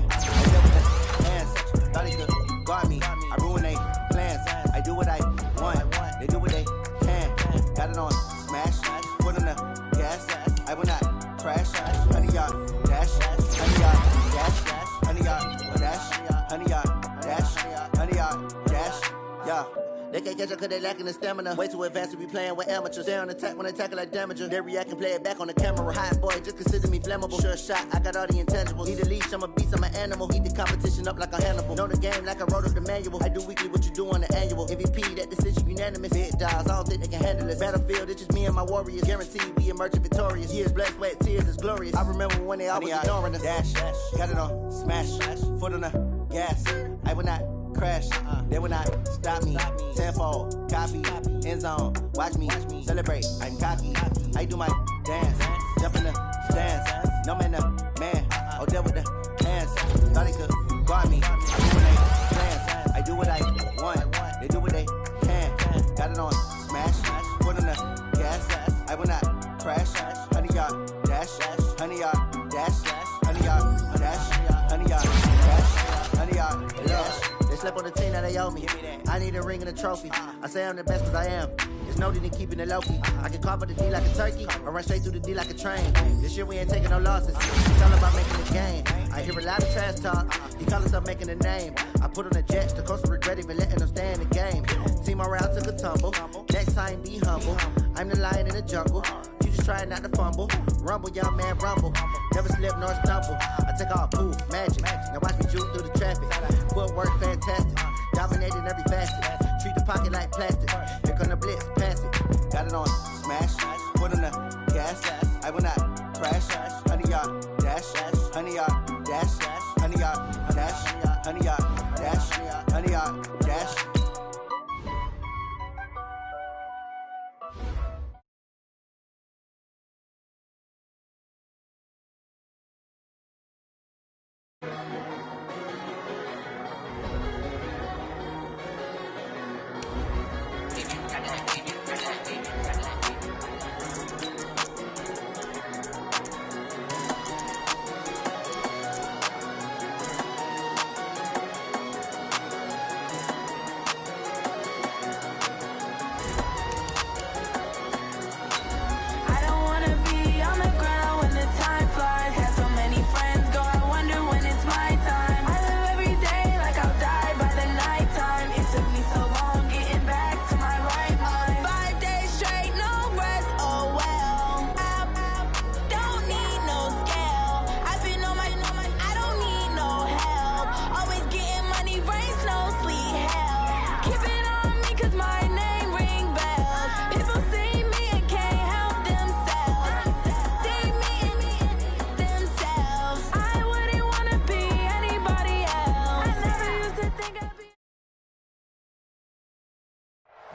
I deal with the hands. Thought he could guard me. I ruin they plans. I do what I want. They do what they can. Got it on smash, foot on the gas. I will not crash. Honey, y'all dash. Honey, y'all dash. Honey, y'all dash. Honey, y'all dash. Honey, y'all dash. Yeah. They can't catch up cause they lacking the stamina. Way too advanced to be playing with amateurs. They on attack when they tackle like damager. They react and play it back on the camera. Hot boy, just consider me flammable. Sure shot, I got all the intangibles. Need a leash, I'm a beast, I'm an animal. Heat the competition up like a Hannibal. Know the game like I wrote up the manual. I do weekly what you do on the annual. MVP, that decision unanimous. Big dials, I don't think they can handle it. Battlefield, it's just me and my warriors. Guaranteed we emerging victorious. Years, blood, sweat, tears, it's glorious. I remember when they always ignoring us. Dash, got it on smash, foot on the gas. I will not crash, they will not stop me. Tenfold, copy, end zone. Watch me celebrate. I'm cocky. I do my dance, jump in the stands. No man, man. Oh, deal with the hands. Thought he could guard me. I do what they plans. I do what I want. They do what they can. Got it on smash, foot on the gas. I will not crash. Honey, y'all dash. Honey, y'all dash. Honey, y'all dash. Honey, y'all dash. Honey, y'all dash. They slept on the team that they owe me. I need a ring and a trophy. I say I'm the best cause I am. Just know that they keeping it low-key. I can carve up the D like a turkey, or run straight through the D like a train. This year we ain't taking no losses. It's all about making the game. I hear a lot of trash talk. He call us up making a name. I put on the Jets, the coach will regret even letting them stay in the game. Team morale took a tumble. Next time be humble. I'm the lion in the jungle. You just trying not to fumble. Rumble, young man, rumble. Never slip nor stumble. I take all poof, magic. Now watch me juke through the traffic. Footwork fantastic. Dominating every facet. Treat the pocket like plastic. Here come the blitz, pass it. Got it on smash. Foot on the gas. I will not crash. 100-yard dash. 100-yard dash. 100-yard dash. 100-yard dash. 100-yard dash.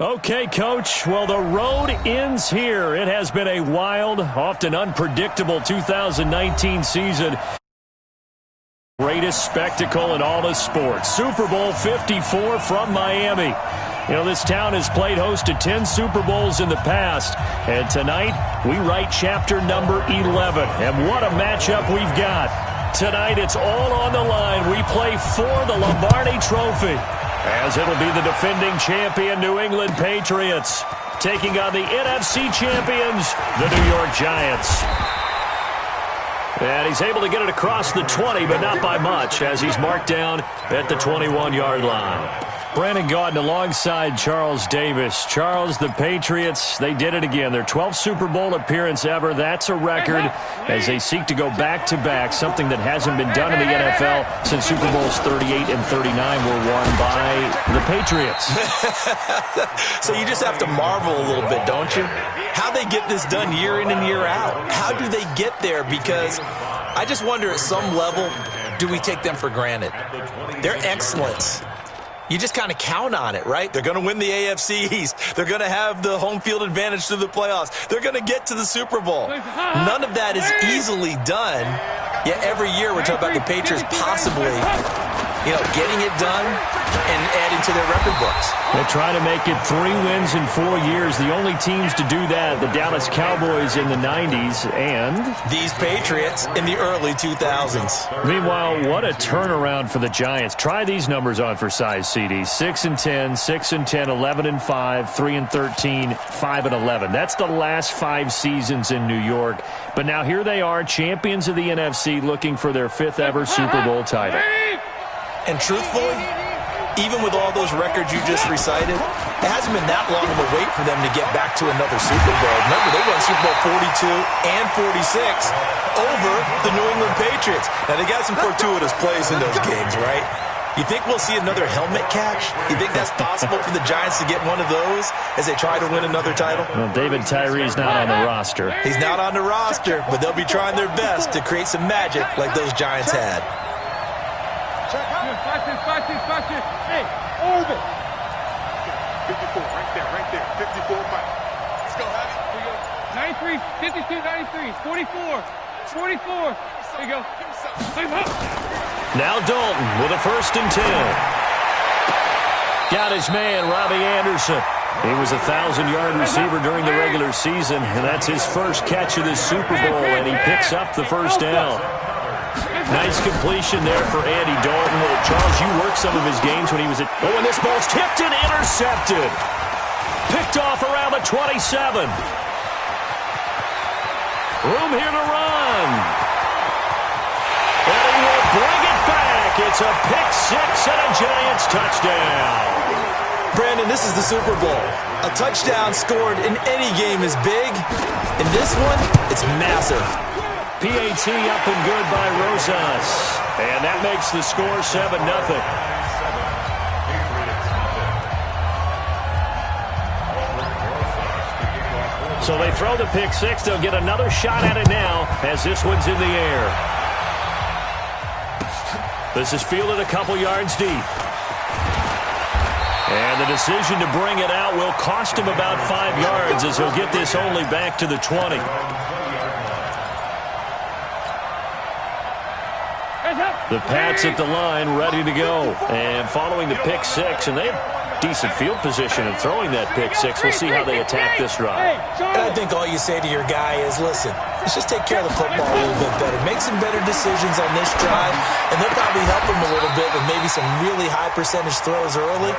Okay, Coach. Well, the road ends here. It has been a wild, often unpredictable 2019 season. Greatest spectacle in all of sports. Super Bowl 54 from Miami. You know, this town has played host to 10 Super Bowls in the past. And tonight, we write chapter number 11. And what a matchup we've got. Tonight, it's all on the line. We play for the Lombardi Trophy, as it'll be the defending champion New England Patriots taking on the NFC champions, the New York Giants. And he's able to get it across the 20, but not by much, as he's marked down at the 21-yard line. Brandon Gaudin alongside Charles Davis. Charles, the Patriots, they did it again. Their 12th Super Bowl appearance ever. That's a record as they seek to go back-to-back, something that hasn't been done in the NFL since Super Bowls 38 and 39 were won by the Patriots. So you just have to marvel a little bit, don't you? How they get this done year in and year out. How do they get there? Because I just wonder, at some level, do we take them for granted? Their excellence, you just kind of count on it, right? They're going to win the AFC East. They're going to have the home field advantage to the playoffs. They're going to get to the Super Bowl. None of that is easily done. Yet every year we're talking about the Patriots possibly, getting it done and adding to their record books. They're trying to make it 3 wins in 4 years. The only teams to do that, the Dallas Cowboys in the 90s and these Patriots in the early 2000s. Meanwhile, what a turnaround for the Giants. Try these numbers on for size, CD. 6-10, 6-10, 11-5, 3-13, 5-11. That's the last 5 seasons in New York. But now here they are, champions of the NFC, looking for their 5th ever Super Bowl title. And truthfully, even with all those records you just recited, it hasn't been that long of a wait for them to get back to another Super Bowl. Remember, they won Super Bowl 42 and 46 over the New England Patriots. Now, they got some fortuitous plays in those games, right? You think we'll see another helmet catch? You think that's possible for the Giants to get one of those as they try to win another title? Well, David Tyree's not on the roster. He's not on the roster, but they'll be trying their best to create some magic like those Giants had. Hey, Orbit. 54, right there. 54, Mike. Let's go, Honey. 93, 52, 93, 44. There you go. Now Dalton with a 1st and 10. Got his man, Robbie Anderson. He was a 1,000-yard receiver during the regular season, and that's his first catch of this Super Bowl, and he picks up the 1st down. Nice completion there for Andy Dalton. Charles, you worked some of his games when he was at... Oh, and this ball's tipped and intercepted. Picked off around around the 27. Room here to run. And he will bring it back. It's a pick six and a Giants touchdown. Brandon, this is the Super Bowl. A touchdown scored in any game is big. In this one, it's massive. PAT up and good by Rosas. And that makes the score 7-0. So they throw the pick six. They'll get another shot at it now as this one's in the air. This is fielded a couple yards deep. And the decision to bring it out will cost him about 5 yards as he'll get this only back to the 20. The Pats at the line ready to go. And following the pick six, and they have decent field position in throwing that pick six. We'll see how they attack this drive. And I think all you say to your guy is, listen, let's just take care of the football a little bit better. Make some better decisions on this drive, and they'll probably help him a little bit with maybe some really high percentage throws early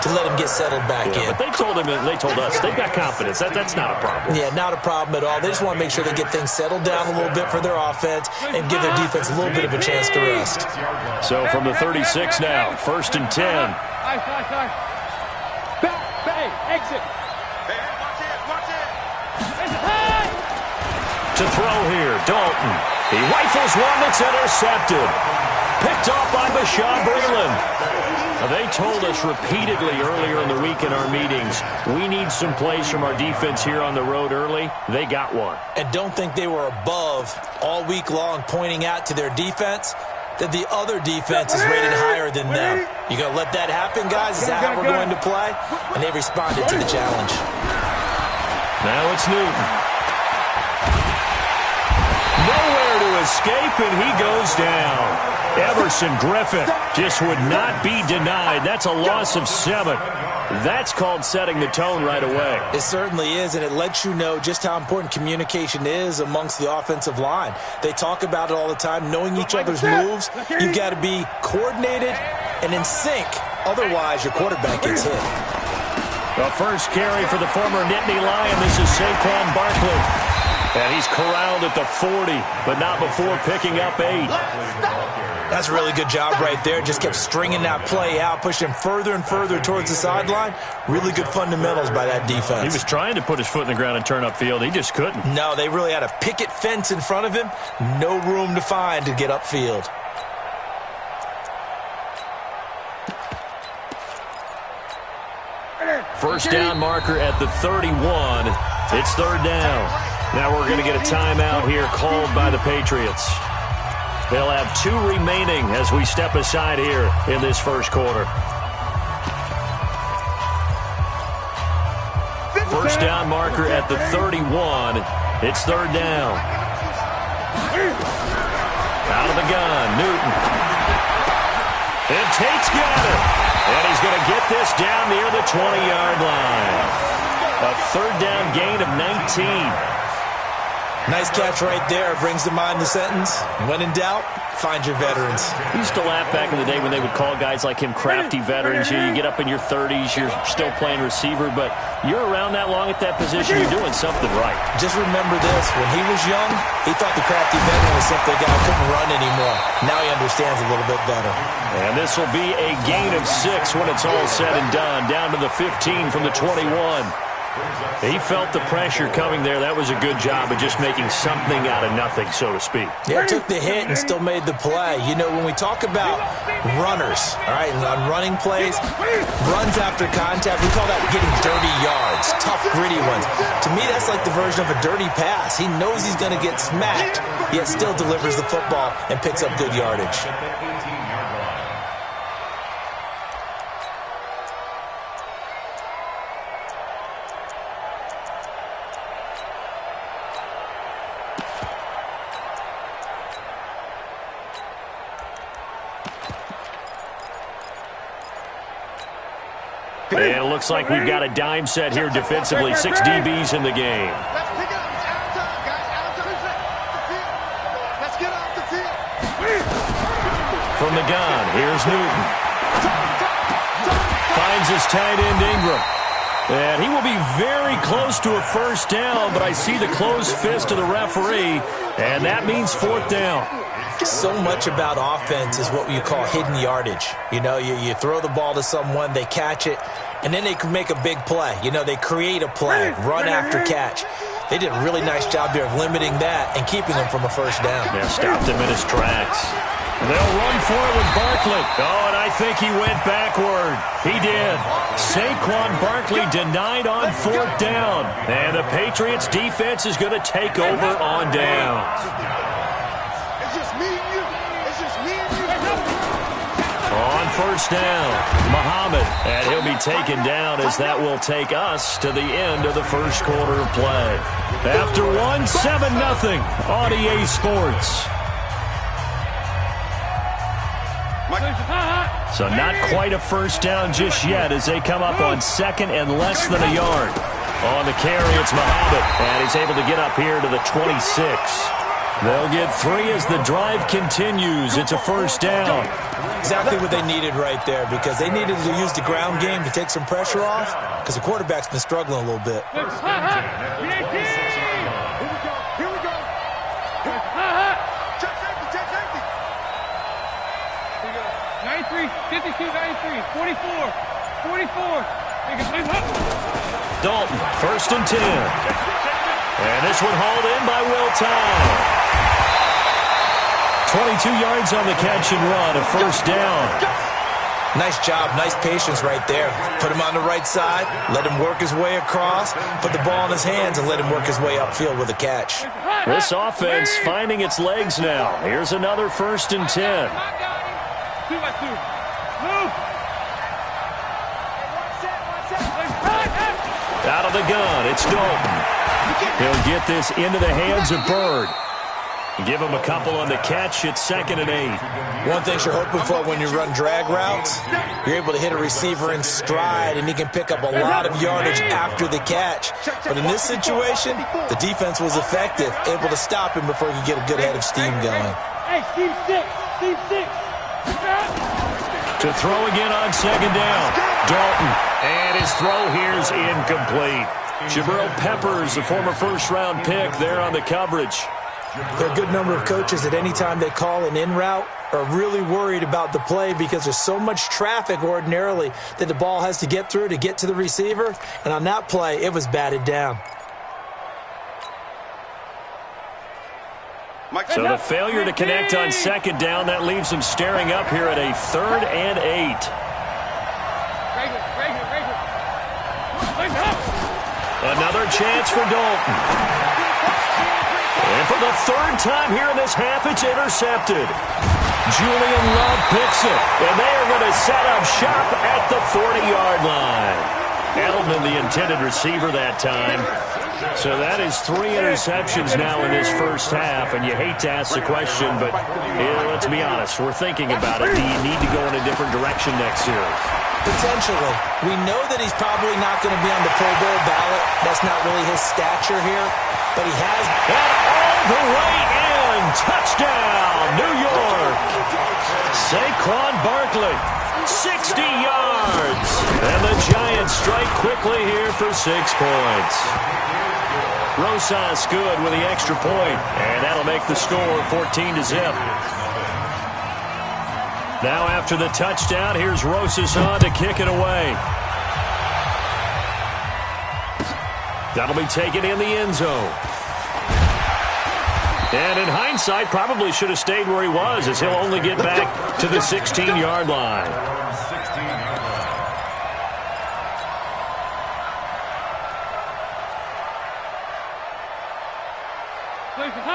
to let him get settled back in. But they told us they've got confidence. That's not a problem. Yeah, not a problem at all. They just want to make sure they get things settled down a little bit for their offense and give their defense a little bit of a chance to rest. So from the 36 now, 1st and 10. Exit. To throw here, Dalton. He rifles one that's intercepted. Picked off by Bashaud Breeland. They told us repeatedly earlier in the week in our meetings, we need some plays from our defense here on the road early. They got one. And don't think they were above all week long pointing out to their defense that the other defense is rated higher than them. You going to let that happen, guys? Is that how we're going to play? And they responded to the challenge. Now it's Newton. Nowhere to escape, and he goes down. Everson Griffin just would not be denied. That's a loss of 7. That's called setting the tone right away. It certainly is, and it lets you know just how important communication is amongst the offensive line. They talk about it all the time, knowing each other's moves. You've got to be coordinated and in sync. Otherwise, your quarterback gets hit. The first carry for the former Nittany Lion. This is Saquon Barkley. And he's corralled at the 40, but not before picking up 8. That's a really good job right there. Just kept stringing that play out, pushing him further and further towards the sideline. Really good fundamentals by that defense. He was trying to put his foot in the ground and turn upfield. He just couldn't. No, they really had a picket fence in front of him. No room to find to get upfield. First down marker at the 31. It's 3rd down. Now we're going to get a timeout here called by the Patriots. They'll have 2 remaining as we step aside here in this first quarter. First down marker at the 31. It's 3rd down. Out of the gun, Newton. And Tate's got it. And he's going to get this down near the 20-yard line. A 3rd down gain of 19. Nice catch right there. Brings to mind the sentence, when in doubt, find your veterans. We used to laugh back in the day when they would call guys like him crafty veterans. You get up in your 30s, you're still playing receiver, but you're around that long at that position, you're doing something right. Just remember this. When he was young, he thought the crafty veteran was simply a guy who couldn't run anymore. Now he understands a little bit better. And this will be a gain of 6 when it's all said and done. Down to the 15 from the 21. He felt the pressure coming there. That was a good job of just making something out of nothing, so to speak. Yeah, took the hit and still made the play. You know, when we talk about runners, all right, and on running plays, runs after contact, we call that getting dirty yards, tough, gritty ones. To me, that's like the version of a dirty pass. He knows he's going to get smacked, yet still delivers the football and picks up good yardage. And it looks like we've got a dime set here defensively. 6 DBs in the game. Let's pick it up. It's out of time, guys. Out of time. Let's get off the field. From the gun, here's Newton. Finds his tight end, Ingram. And he will be very close to a first down, but I see the closed fist of the referee, and that means fourth down. So much about offense is what you call hidden yardage. You know, you throw the ball to someone, they catch it, and then they can make a big play. You know, they create a play, run after catch. They did a really nice job there of limiting that and keeping him from a first down. Yeah, stopped him in his tracks. They'll run for it with Barkley. Oh, and I think he went backward. He did. Saquon Barkley denied on fourth down. And the Patriots defense is going to take over on downs. It's just me and you. It's just me and you. On first down, Muhammad. And he'll be taken down as that will take us to the end of the first quarter of play. After one, 7-0 on EA Sports. So not quite a first down just yet as they come up on second and less than a yard. On the carry, it's Muhammad, and he's able to get up here to the 26. They'll get 3 as the drive continues. It's a first down. Exactly what they needed right there, because they needed to use the ground game to take some pressure off, because the quarterback's been struggling a little bit. Here we go. Check safety. 93, 52, 93, 44. Dalton, first and 10. And this one hauled in by Will Tye. 22 yards on the catch and run, a first down. Nice job, nice patience right there. Put him on the right side, let him work his way across, put the ball in his hands, and let him work his way upfield with a catch. This offense finding its legs now. Here's another first and 10. 2 by 2. Move. Out of the gun, it's Dalton. He'll get this into the hands of Bird. Give him a couple on the catch. It's 2nd and 8. One thing you're hoping for when you run drag routes, you're able to hit a receiver in stride, and he can pick up a lot of yardage after the catch. But in this situation, the defense was effective, able to stop him before he could get a good head of steam going. Hey, Steve 6. To throw again on second down. Dalton. And his throw here's incomplete. Jabril Peppers, a former first-round pick, there on the coverage. There are a good number of coaches that any time they call an in route are really worried about the play because there's so much traffic ordinarily that the ball has to get through to get to the receiver. And on that play, it was batted down. So the failure to connect on second down, that leaves him staring up here at a 3rd and 8. Another chance for Dalton. And for the 3rd time here in this half, it's intercepted. Julian Love picks it, and they are going to set up shop at the 40-yard line. Edelman, the intended receiver that time. So that is 3 interceptions now in this first half, and you hate to ask the question, but let's be honest, we're thinking about it. Do you need to go in a different direction next year? Potentially. We know that he's probably not going to be on the Pro Bowl ballot. That's not really his stature here, but he has. And all the way in. Touchdown, New York. Saquon Barkley, 60 yards. And the Giants strike quickly here for 6 points. Rosas good with the extra point, and that'll make the score 14-0. Now after the touchdown, here's Rosas on to kick it away. That'll be taken in the end zone. And in hindsight, probably should have stayed where he was, as he'll only get back to the 16-yard line.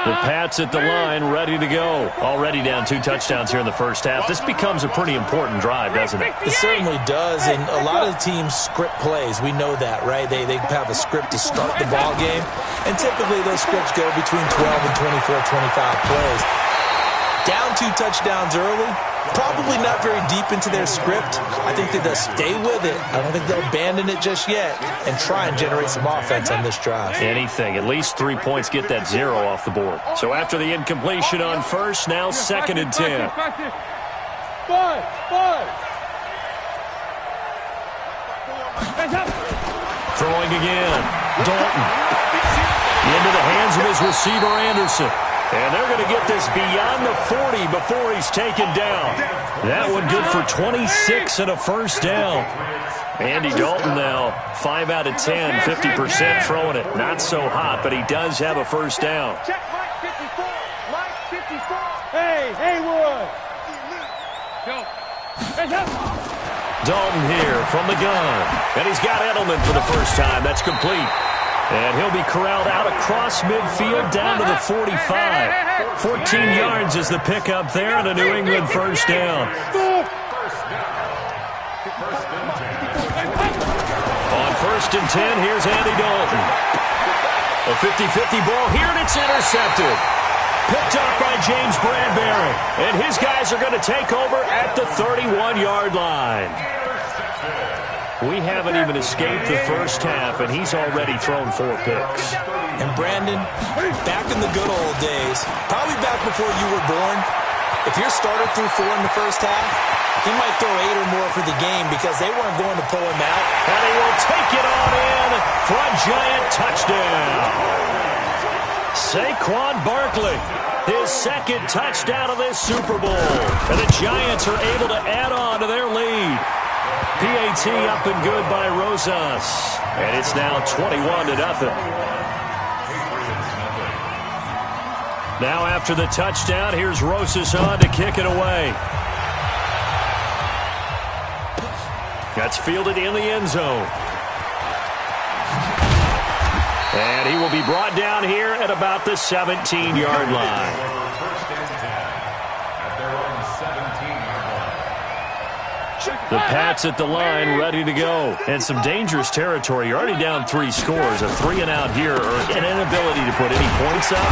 The Pats at the line, ready to go. Already down 2 touchdowns here in the first half. This becomes a pretty important drive, doesn't it? It certainly does, and a lot of the teams script plays. We know that, right? They have a script to start the ball game, and typically those scripts go between 12 and 24, 25 plays. Down 2 touchdowns early, probably not very deep into their script. I think that they'll stay with it. I don't think they'll abandon it just yet and try and generate some offense on this drive. Anything. At least 3 points, get that 0 off the board. So after the incompletion on first, now 2nd and 10. Throwing again. Dalton. Into the hands of his receiver, Anderson. And they're going to get this beyond the 40 before he's taken down. That one good for 26 and a first down. Andy Dalton now 5 out of 10, 50% throwing it. Not so hot, but he does have a first down. Check Mike 54. Mike 54. Hey, Haywood. Go. Dalton here from the gun. And he's got Edelman for the first time. That's complete. And he'll be corralled out across midfield down to the 45. 14 yards is the pickup there and a New England first down. On 1st and 10, here's Andy Dalton. A 50-50 ball here, and it's intercepted. Picked up by James Bradbury. And his guys are going to take over at the 31-yard line. We haven't even escaped the first half, and he's already thrown 4 picks. And Brandon, back in the good old days, probably back before you were born, if your starter threw 4 in the first half, he might throw 8 or more for the game because they weren't going to pull him out. And he will take it on in for a giant touchdown. Saquon Barkley, his second touchdown of this Super Bowl. And the Giants are able to add on to their lead. PAT up and good by Rosas. And it's now 21-0. Now after the touchdown, here's Rosas on to kick it away. That's fielded in the end zone. And he will be brought down here at about the 17-yard line. The Pats at the line, ready to go. And some dangerous territory. You're already down 3 scores. A 3-and-out here, or an inability to put any points up.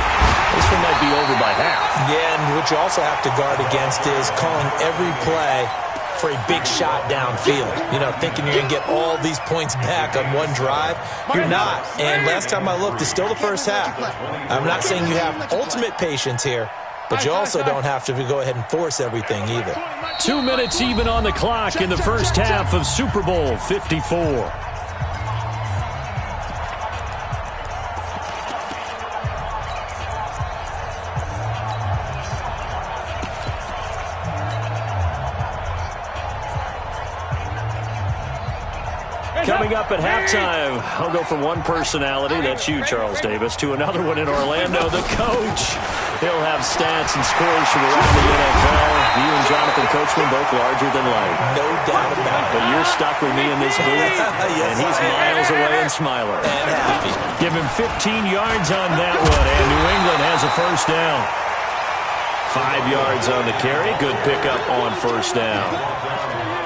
This one might be over by half. Yeah, and what you also have to guard against is calling every play for a big shot downfield. You know, thinking you're going to get all these points back on one drive. You're not. And last time I looked, it's still the first half. I'm not saying you have ultimate patience here, but you also don't have to go ahead and force everything either. 2 minutes even on the clock in the first half of Super Bowl 54. Coming up at halftime, I'll go from one personality, that's you, Charles Davis, to another one in Orlando, the coach. He'll have stats and scores from around the NFL. You and Jonathan Coachman both larger than life. No doubt about it. But you're stuck with me in this booth, yes, and he's miles away and smiling. And happy. Give him 15 yards on that one, and New England has a first down. 5 yards on the carry. Good pickup on first down.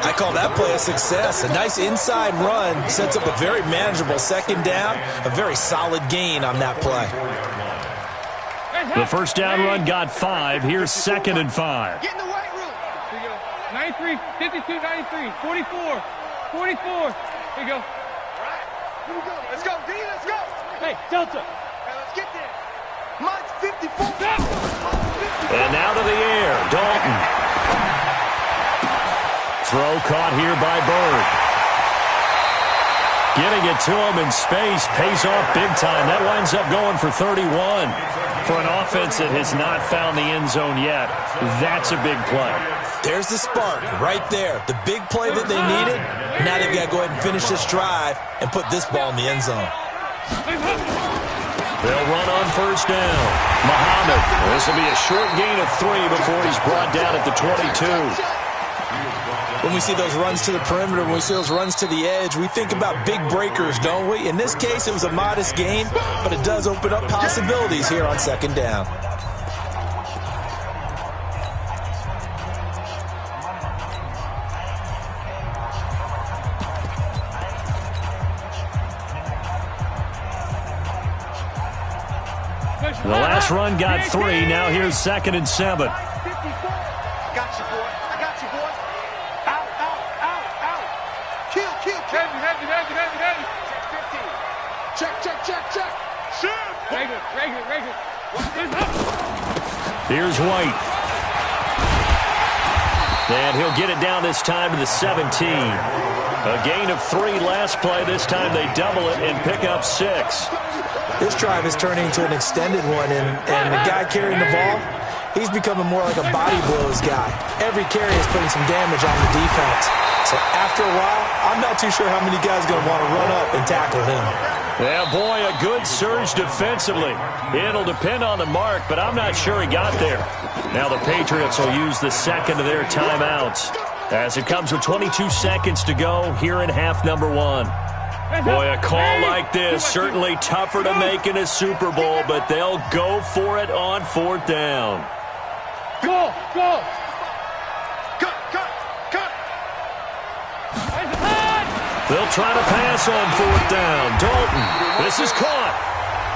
I call that play a success. A nice inside run sets up a very manageable second down. A very solid gain on that play. The first down run got 5. Here's 2nd and 5. Get in the weight room. Here you go. 93, 52, 93, 44, 44. Here you go. All right. Here we go. Let's go, D. Let's go. Hey, Delta. Hey, let's get there. Mike's 54. And now to the air. Dalton. Throw caught here by Bird. Getting it to him in space pays off big time. That winds up going for 31. For an offense that has not found the end zone yet, that's a big play. There's the spark right there. The big play that they needed. Now they've got to go ahead and finish this drive and put this ball in the end zone. They'll run on first down. Muhammad. This will be a short gain of 3 before he's brought down at the 22. When we see those runs to the perimeter, when we see those runs to the edge, we think about big breakers, don't we? In this case, it was a modest gain, but it does open up possibilities here on second down. The last run got 3. Now here's 2nd and 7. Here's White. And he'll get it down this time to the 17. A gain of 3 last play. This time they double it and pick up 6. This drive is turning into an extended one, and the guy carrying the ball, he's becoming more like a body blows guy. Every carry is putting some damage on the defense. So after a while, I'm not too sure how many guys are going to want to run up and tackle him. Yeah, boy, a good surge defensively. It'll depend on the mark, but I'm not sure he got there. Now the Patriots will use the second of their timeouts as it comes with 22 seconds to go here in half number 1. Boy, a call like this, certainly tougher to make in a Super Bowl, but they'll go for it on 4th down. Go! They'll try to pass on 4th down. Dalton, this is caught.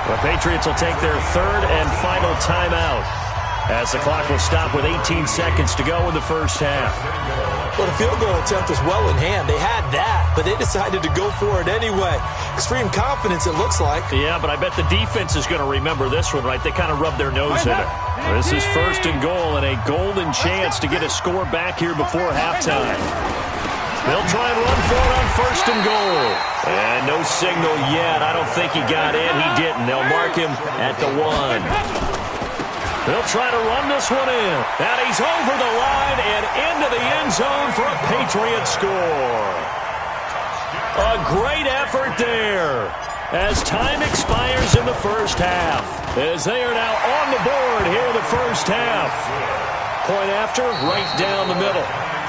The Patriots will take their 3rd and final timeout as the clock will stop with 18 seconds to go in the first half. Well, the field goal attempt was well in hand. They had that, but they decided to go for it anyway. Extreme confidence, it looks like. Yeah, but I bet the defense is going to remember this one, right? They kind of rubbed their nose in it. This is 1st and goal and a golden chance to get a score back here before halftime. They'll try and run for it on 1st and goal. And no signal yet. I don't think he got in. He didn't. They'll mark him at the 1. They'll try to run this one in. And he's over the line and into the end zone for a Patriot score. A great effort there as time expires in the first half. As they are now on the board here in the first half. Point after, right down the middle.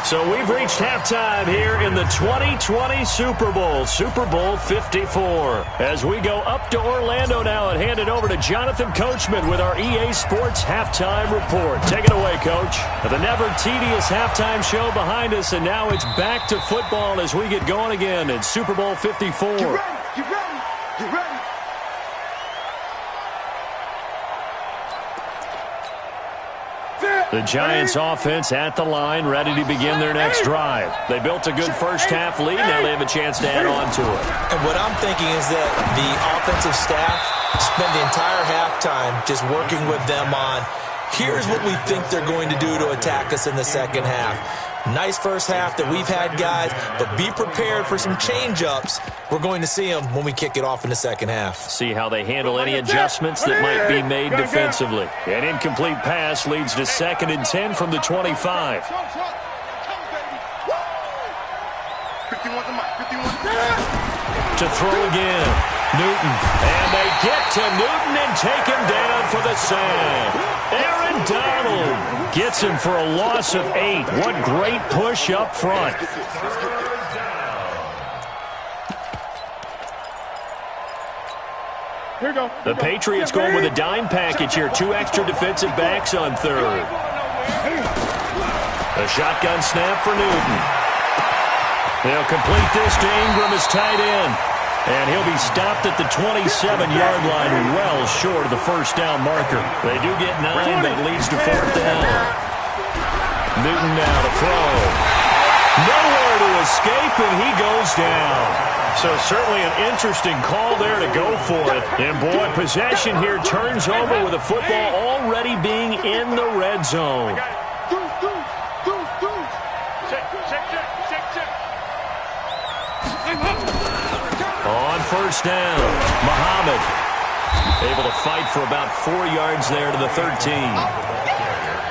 So we've reached halftime here in the 2020 Super Bowl, Super Bowl 54. As we go up to Orlando now and hand it over to Jonathan Coachman with our EA Sports Halftime Report. Take it away, Coach. The never tedious halftime show behind us, and now it's back to football as we get going again in Super Bowl 54. You ready? You ready? You ready? The Giants offense at the line, ready to begin their next drive. They built a good first half lead. Now they have a chance to add on to it. And what I'm thinking is that the offensive staff spent the entire halftime just working with them on, here's what we think they're going to do to attack us in the second half. Nice first half that we've had, guys, but be prepared for some change-ups. We're going to see them when we kick it off in the second half. See how they handle any adjustments that might be made defensively. An incomplete pass leads to 2nd and 10 from the 25. 51 to Mike. 51 to throw again. Newton. And they get to Newton and take him down for the sack. Aaron Donald gets him for a loss of 8. What great push up front. Here we go. The Patriots going with a dime package here. 2 extra defensive backs on 3rd. A shotgun snap for Newton. They'll complete this to Ingram as tight end. And he'll be stopped at the 27-yard line, well short of the first down marker. They do get 9, but it leads to 4th down. Newton now to throw. Nowhere to escape, and he goes down. So certainly an interesting call there to go for it. And boy, possession here turns over with the football already being in the red zone. On first down, Muhammad able to fight for about 4 yards there to the 13.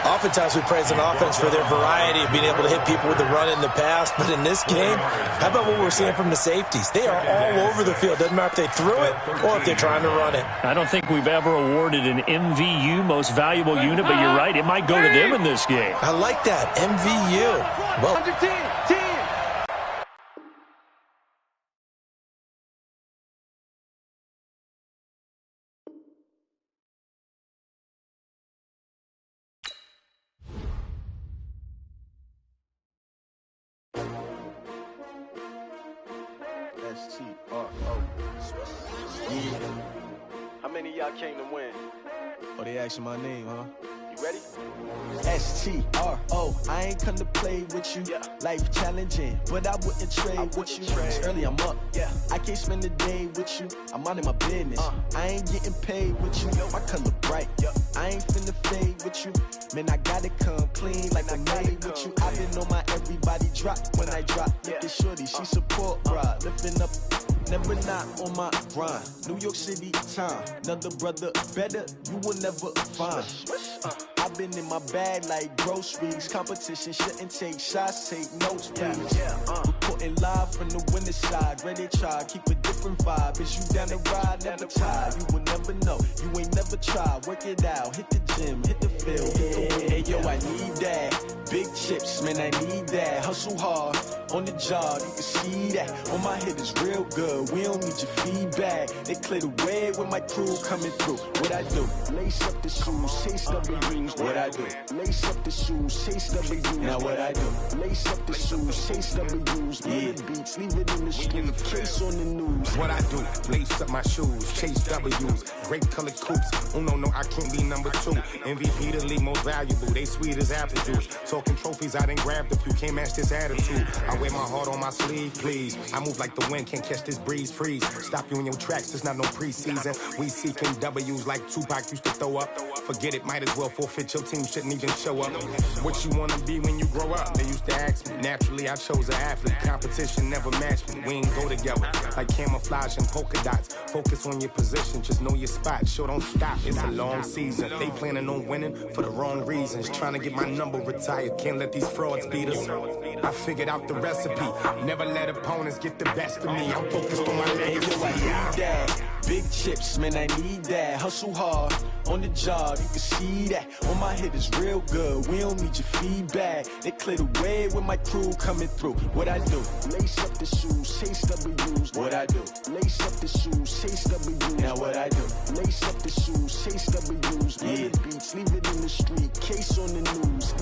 Oftentimes we praise an offense for their variety of being able to hit people with the run in the pass, but in this game, how about what we're seeing from the safeties? They are all over the field. Doesn't matter if they threw it or if they're trying to run it. I don't think we've ever awarded an MVU, most valuable unit, but you're right, it might go to them in this game. I like that, MVU. Well, How many of y'all came to win? Oh, they asking my name, huh? You ready? STRO, I ain't come to play with you. Life challenging, but I wouldn't trade with you. It's early, I'm up. I can't spend the day day with you, I'm minding my business. I ain't getting paid with you, my color bright. I ain't finna fade with you, man, I gotta come clean like I made with you. I been on my everybody drop when I drop. Look at shorty, she support, bruh. Lifting up, never not on my grind. New York City time, another brother better, you will never find. I've been in my bag like groceries. Competition shouldn't take shots, take notes, please. Reporting live from the winter side. Ready to try, keep a different vibe. Is you down the ride, never tired. You will never know, you ain't never tried. Work it out, hit the gym, hit the field, hit the wind. Hey yo, I need that. Big chips, man, I need that. Hustle hard, on the job, you can see that. On my head is real good, we don't need your feedback. They clear the way when my crew coming through. What I do? Lace up the shoes, chase W's. What I do? Lace up the shoes, chase W's. Now what I do? Lace up the shoes, chase W's. Yeah. Beats, leave it in the street, case on the news. What I do? Lace up my shoes, chase W's. Great colored coops. Oh no, I can't be number 2. MVP the league most valuable. They sweet as apple juice. Talking trophies, I done grabbed a few. Can't match this attitude. I wear my heart on my sleeve, please. I move like the wind, can't catch this breeze, freeze. Stop you in your tracks, there's not no preseason. We seeking W's like Tupac used to throw up. Forget it, might as well forfeit. Your team shouldn't even show up. What you wanna be when you grow up? They used to ask me. Naturally, I chose an athlete. Competition never matched me. We ain't go together like camouflage and polka dots. Focus on your position, just know your spot. Sure, don't stop. It's a long season. They planning on winning for the wrong reasons. Trying to get my number retired. Can't let these frauds beat us. I figured out the recipe. Never let opponents get the best of me. I'm focused on my legacy. I need that. Big chips, man, I need that. Hustle hard, on the job, you can see that. On my head is real good, we don't need your feedback. They clear the way when my crew coming through. What I do? Lace up the shoes, chase W's. What I do? Lace up the shoes, chase W's. Now what I do? Lace up the shoes, chase W's. Yeah. Beats, leave it in the street, case on the news.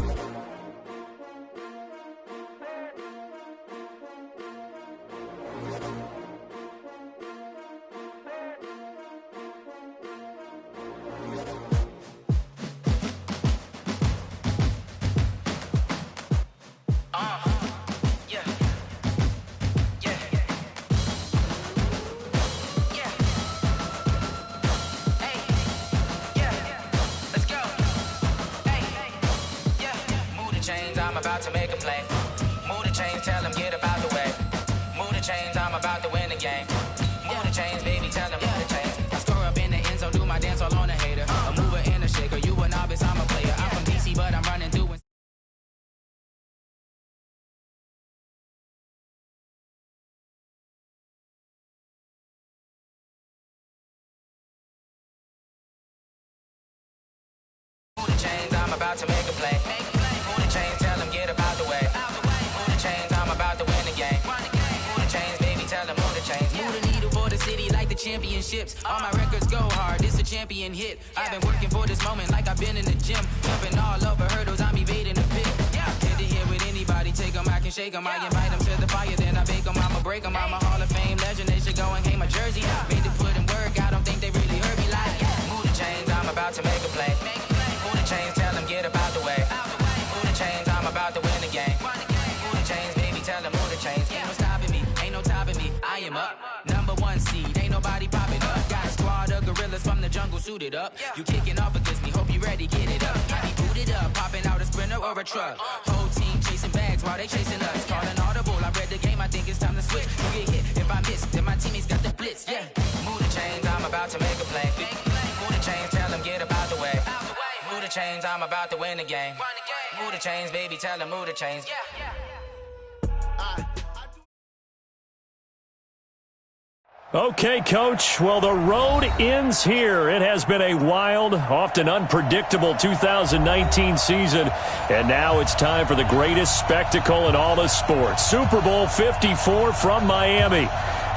To make a play. Move the chains, tell them get about the way. Move the chains, I'm about to win the game. Move the chains, baby, tell them move the chains. I score up in the end zone, do my dance all on a hater. A mover and a shaker, you a novice, I'm a player. I'm from DC, but I'm running through. Move the chains, I'm about to make a play. Move the chains, tell them get about the way. Move the chains, I'm about to win the game. Move the chains, baby, tell them move the chains. Move the needle for the city like the championships. All my records go hard, this a champion hit. I've been working for this moment like I've been in the gym. Jumping all over hurdles, I'm evading the pit. Get to here with anybody, take them, I can shake them. I invite them to the fire, then I bake them, I'ma break them. I'm a Hall of Fame legend, they should go and hang my jersey. Made to put in work, I don't think they really heard me like. Move the chains, I'm about to make a play. Move the chains, tell them get about the way. Move the chains, I'm about to win the game. Move the chains, baby, tell them move the chains. Ain't no stopping me, ain't no topping me. I am up, #1 seed, ain't nobody popping up. Got a squad of gorillas from the jungle suited up. You kicking off against me, hope you ready, get it up. I be booted up, popping out a Sprinter or a truck. Whole team chasing bags while they chasing us. Calling audible, I read the game, I think it's time to switch. You get hit, if I miss, then my teammates got the blitz, yeah. Move the chains, I'm about to make a play. Move the chains, tell them get about the way. Move the chains, I'm about to win the game. Move the chains, baby, tell them move the chains. Okay, Coach. Well, the road ends here. It has been a wild, often unpredictable 2019 season. And now it's time for the greatest spectacle in all of sports. Super Bowl 54 from Miami.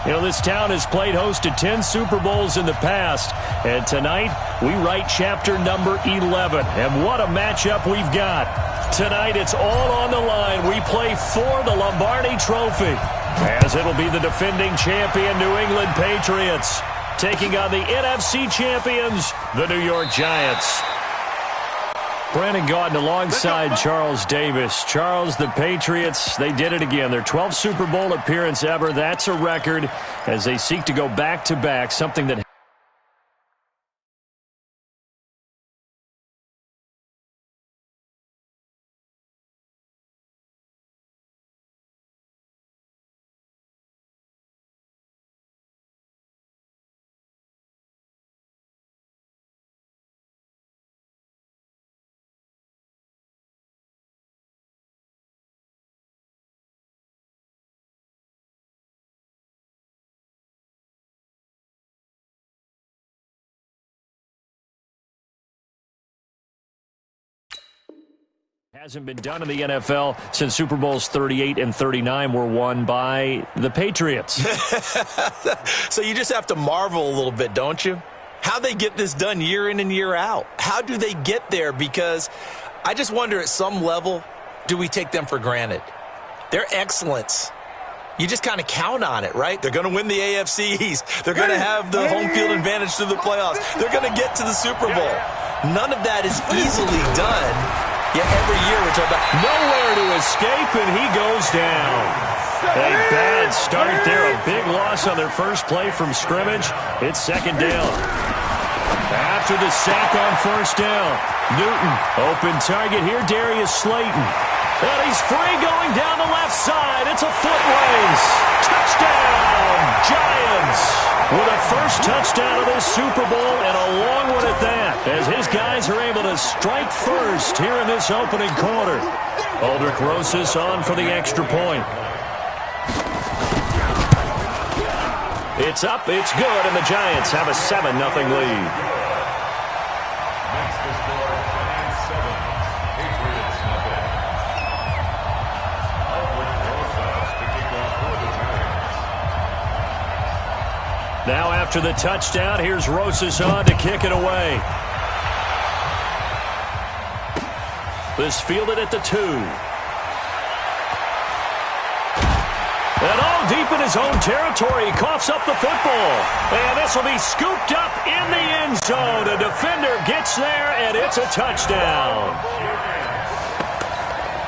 You know, this town has played host to 10 Super Bowls in the past. And tonight, we write chapter number 11. And what a matchup we've got. Tonight, it's all on the line. We play for the Lombardi Trophy, as it'll be the defending champion New England Patriots taking on the NFC champions, the New York Giants. Brandon Gaudin alongside Charles Davis. Charles, the Patriots, they did it again. Their 12th Super Bowl appearance ever. That's a record as they seek to go back-to-back, something that hasn't been done in the NFL since Super Bowls 38 and 39 were won by the Patriots. So you just have to marvel a little bit, don't you? How they get this done year in and year out. How do they get there? Because I just wonder at some level, do we take them for granted? Their excellence, you just kind of count on it, right? They're going to win the AFC East. They're going to have the home field advantage through the playoffs. They're going to get to the Super Bowl. None of that is easily done. Yeah, every year we're talking about nowhere to escape, and he goes down. A bad start there, a big loss on their first play from scrimmage. It's second down. After the sack on first down, Newton, open target here, Darius Slayton. And he's free going down the left side. It's a foot race. Touchdown, Giants. With a first touchdown of this Super Bowl and a long one at that, as his guys are able to strike first here in this opening quarter. Aldrich Rosas on for the extra point. It's up, it's good, and the Giants have a 7-0 lead. Next to score, Giants 7, Patriots 0. Aldrich Rosas to kick off for the Giants. Now after the touchdown, here's Rosas on to kick it away. This fielded at the 2. And all deep in his own territory, he coughs up the football. And this will be scooped up in the end zone. A defender gets there, and it's a touchdown.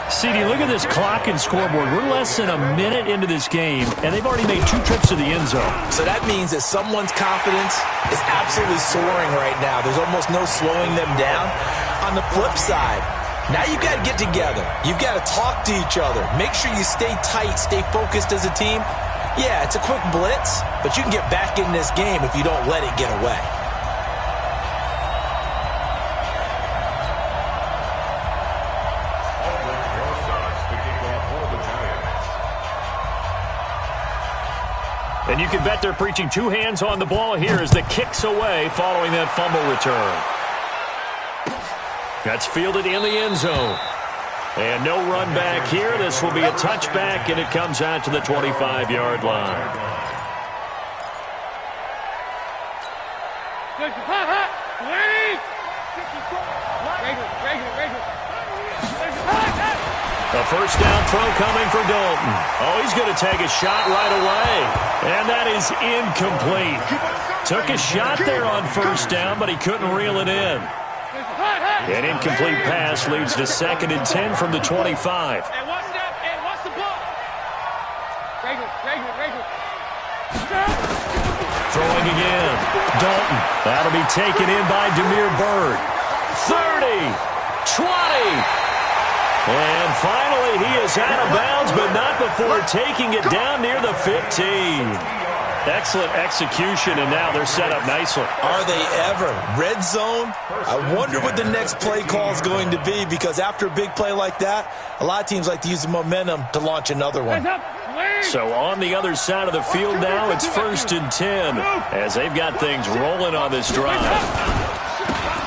CD, look at this clock and scoreboard. We're less than a minute into this game, and they've already made 2 trips to the end zone. So that means that someone's confidence is absolutely soaring right now. There's almost no slowing them down. On the flip side, now you've got to get together. You've got to talk to each other. Make sure you stay tight, stay focused as a team. Yeah, it's a quick blitz, but you can get back in this game if you don't let it get away. And you can bet they're preaching 2 hands on the ball here as the kick's away following that fumble return. That's fielded in the end zone. And no run back here. This will be a touchback, and it comes out to the 25-yard line. A first down throw coming for Dalton. Oh, he's going to take a shot right away. And that is incomplete. Took a shot there on first down, but he couldn't reel it in. An incomplete pass leads to 2nd and 10 from the 25. Throwing again. Dalton. That'll be taken in by Damiere Byrd. 30. 20. And finally, he is out of bounds, but not before taking it down near the 15. Excellent execution, and now they're set up nicely. Are they ever? Red zone? I wonder what the next play call is going to be, because after a big play like that, a lot of teams like to use the momentum to launch another one. So on the other side of the field now, it's 1st and 10 as they've got things rolling on this drive.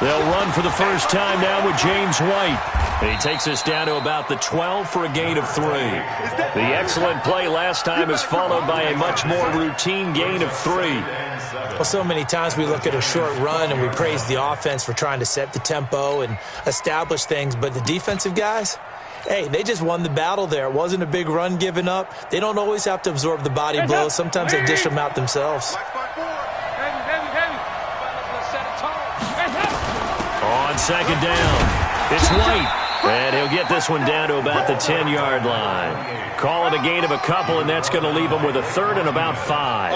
They'll run for the first time now with James White. He takes us down to about the 12 for a gain of 3. The excellent play last time is followed by a much more routine gain of 3. Well, so many times we look at a short run and we praise the offense for trying to set the tempo and establish things, but the defensive guys, hey, they just won the battle there. It wasn't a big run given up. They don't always have to absorb the body blows. Sometimes they dish them out themselves. On second down, It's White, and he'll get this one down to about the 10-yard line. Call it a gain of a couple, and that's going to leave him with a third and about 5.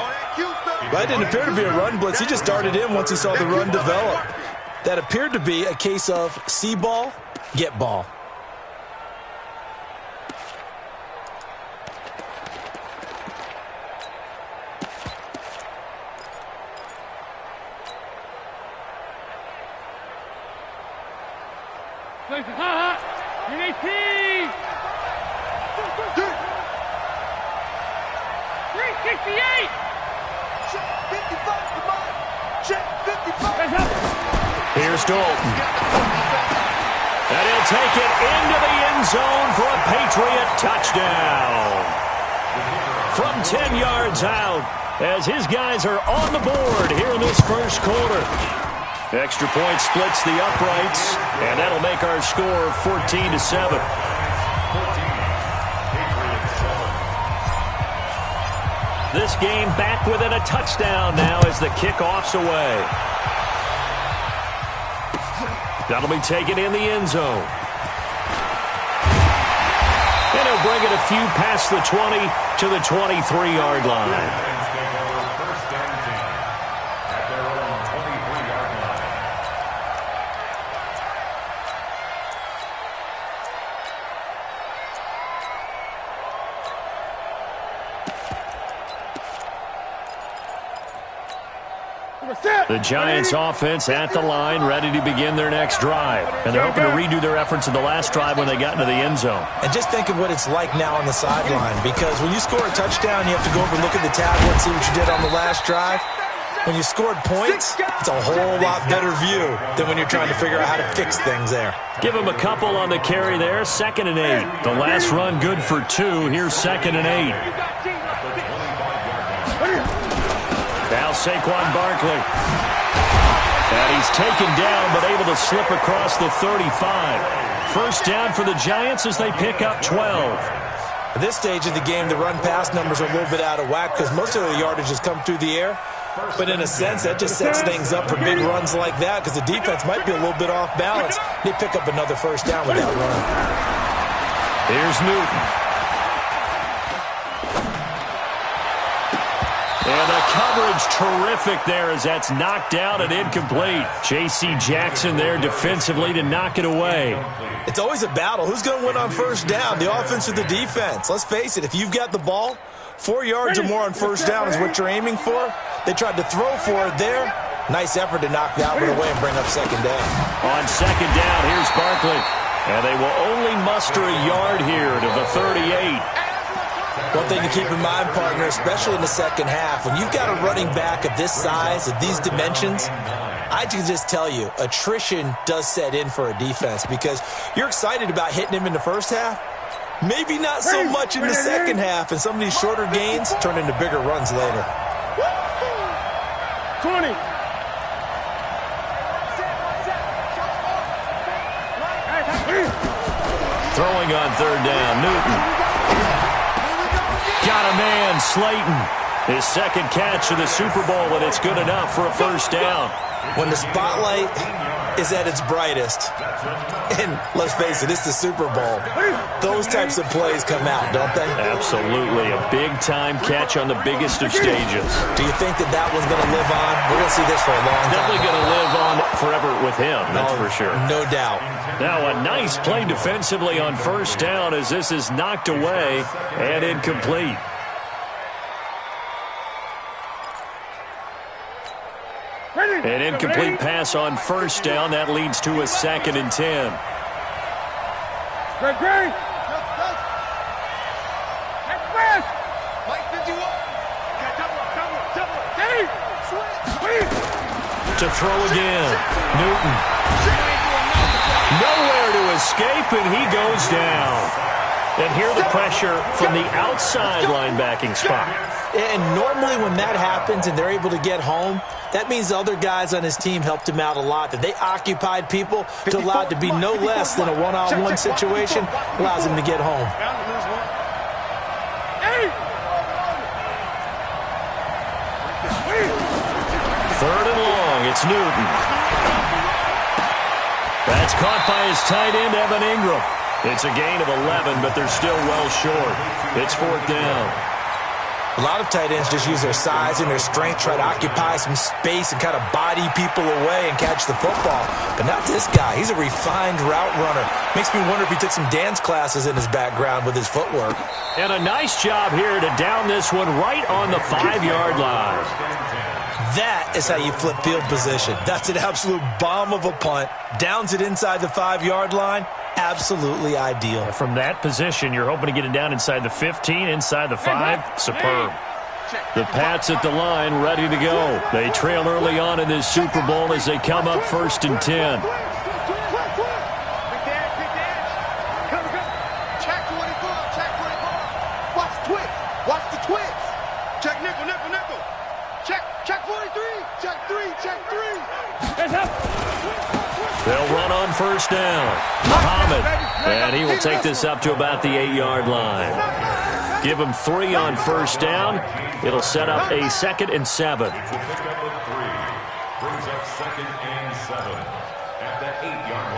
Well, it didn't appear to be a run blitz. He just darted in once he saw the run develop. That appeared to be a case of see ball, get ball. Hot. 318. 368. Check 55, come on. Check 55. Here's Dalton. And he'll take it into the end zone for a Patriot touchdown. From 10 yards out, as his guys are on the board here in this first quarter. Extra point splits the uprights, and that'll make our score 14-7. This game back within a touchdown now as the kickoff's away. That'll be taken in the end zone. And he'll bring it a few past the 20 to the 23-yard line. The Giants offense at the line, ready to begin their next drive. And they're hoping to redo their efforts in the last drive when they got into the end zone. And just think of what it's like now on the sideline, because when you score a touchdown, you have to go over and look at the tablet and see what you did on the last drive. When you scored points, it's a whole lot better view than when you're trying to figure out how to fix things there. Give him a couple on the carry there, 2nd and 8. The last run good for 2. Here's 2nd and 8. Now Saquon Barkley. And he's taken down but able to slip across the 35. First down for the Giants as they pick up 12. At this stage of the game, the run-pass numbers are a little bit out of whack because most of the yardage has come through the air. But in a sense, that just sets things up for big runs like that because the defense might be a little bit off balance. They pick up another first down with that run. Here's Newton. And the coverage terrific there as that's knocked down and incomplete. J.C. Jackson there defensively to knock it away. It's always a battle. Who's going to win on first down, the offense or the defense? Let's face it, if you've got the ball, 4 yards or more on first down is what you're aiming for. They tried to throw for it there. Nice effort to knock that one away and bring up second down. On second down, here's Barkley. And they will only muster a yard here to the 38. One thing to keep in mind, partner, especially in the second half, when you've got a running back of this size, of these dimensions, I can just tell you, attrition does set in for a defense because you're excited about hitting him in the first half. Maybe not so much in the second half, and some of these shorter gains turn into bigger runs later. 20. Throwing on third down, Newton. Got a man, Slayton. His second catch of the Super Bowl, and it's good enough for a first down. When the spotlight is at its brightest, and let's face it, it's the Super Bowl, those types of plays come out, don't they? Absolutely. A big-time catch on the biggest of stages. Do you think that that one's going to live on? We're going to see this for a long time. Definitely going to live on forever with him, that's for sure. No doubt. Now a nice play defensively on first down as this is knocked away and incomplete. An incomplete pass on first down. That leads to a 2nd and 10. Great. To throw again. Newton. Nowhere to escape, and he goes down. And here the pressure from the outside linebacking spot. And normally when that happens and they're able to get home, that means the other guys on his team helped him out a lot. That they occupied people to allow it to be no less than a one-on-one situation, allows him to get home. Third and long, it's Newton. That's caught by his tight end, Evan Ingram. It's a gain of 11, but they're still well short. It's 4th down. A lot of tight ends just use their size and their strength, try to occupy some space and kind of body people away and catch the football. But not this guy. He's a refined route runner. Makes me wonder if he took some dance classes in his background with his footwork. And a nice job here to down this one right on the 5-yard line. That is how you flip field position. That's an absolute bomb of a punt. Downs it inside the 5-yard line. Absolutely ideal. From that position, you're hoping to get it down inside the 15, inside the 5. Superb. The Pats at the line, ready to go. They trail early on in this Super Bowl as they come up 1st and 10. Check 24, check 24. Watch the twitch. Watch the twitch. Check nickel, nickel, nickel. Check 43. Check 3, check 3. Hands up. They'll run on 1st down. Muhammad, and he will take this up to about the 8-yard line. Give him 3 on 1st down. It'll set up a 2nd and 7. Brings up 2nd and 7 at the 8-yard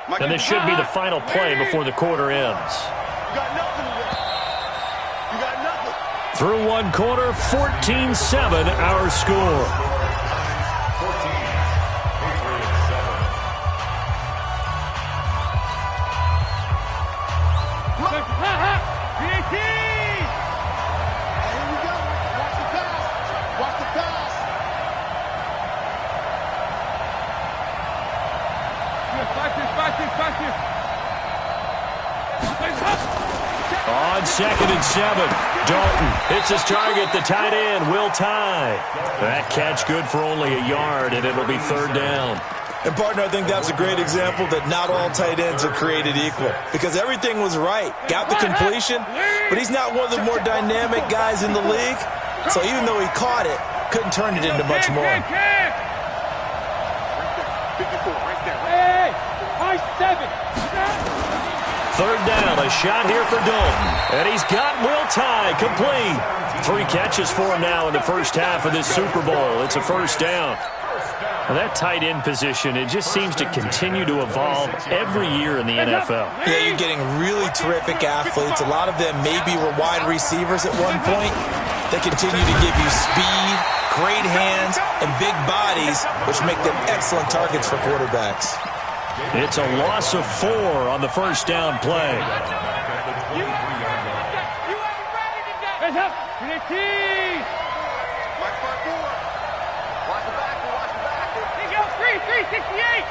line. And this should be the final play before the quarter ends. Through 1 quarter, 14-7 our score. On 2nd and 7, Dalton hits his target, the tight end, Will Tye. That catch good for only a yard, and it'll be 3rd down. And, partner, I think that's a great example that not all tight ends are created equal. Because everything was right. Got the completion, but he's not one of the more dynamic guys in the league. So even though he caught it, couldn't turn it into much more. Hey, high 7. 3rd down, a shot here for Dalton. And he's got Will Tye complete. 3 catches for him now in the first half of this Super Bowl. It's a 1st down. Well, that tight end position, it just seems to continue to evolve every year in the NFL. Yeah, you're getting really terrific athletes. A lot of them maybe were wide receivers at one point. They continue to give you speed, great hands, and big bodies, which make them excellent targets for quarterbacks. It's a loss of 4 on the 1st down play. Hands up. Watch the back. Hey, go 368.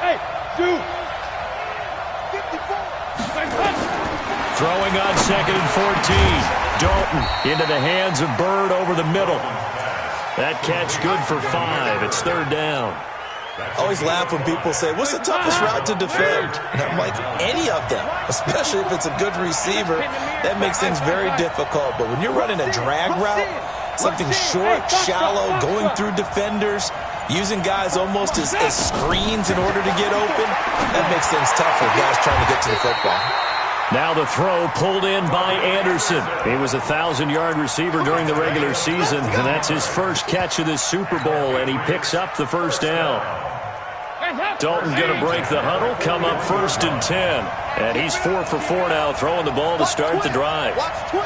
Hey, 2. 54. Throwing on 2nd and 14. Dalton into the hands of Bird over the middle. That catch good for 5. It's 3rd down. I always laugh when people say, what's the toughest route to defend? And I'm like, any of them, especially if it's a good receiver. That makes things very difficult. But when you're running a drag route, something short, shallow, going through defenders, using guys almost as screens in order to get open, that makes things tough for guys trying to get to the football. Now the throw pulled in by Anderson. He was a 1,000-yard receiver during the regular season, and that's his first catch of this Super Bowl, and he picks up the 1st down. Dalton going to break the huddle, come up 1st and 10. And he's 4 for 4 now, throwing the ball to start the drive. Hey,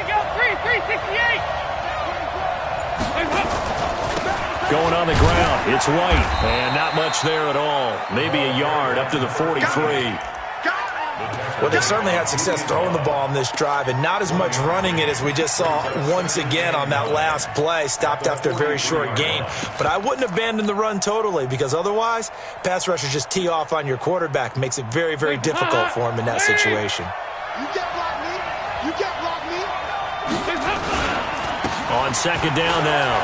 go 368. Going on the ground, it's White, and not much there at all. Maybe a yard up to the 43. Well, they certainly had success throwing the ball on this drive, and not as much running it as we just saw once again on that last play, stopped after a very short gain. But I wouldn't abandon the run totally, because otherwise, pass rushers just tee off on your quarterback. Makes it very, very difficult for him in that situation. You can't block me. You can't block me. On 2nd down now,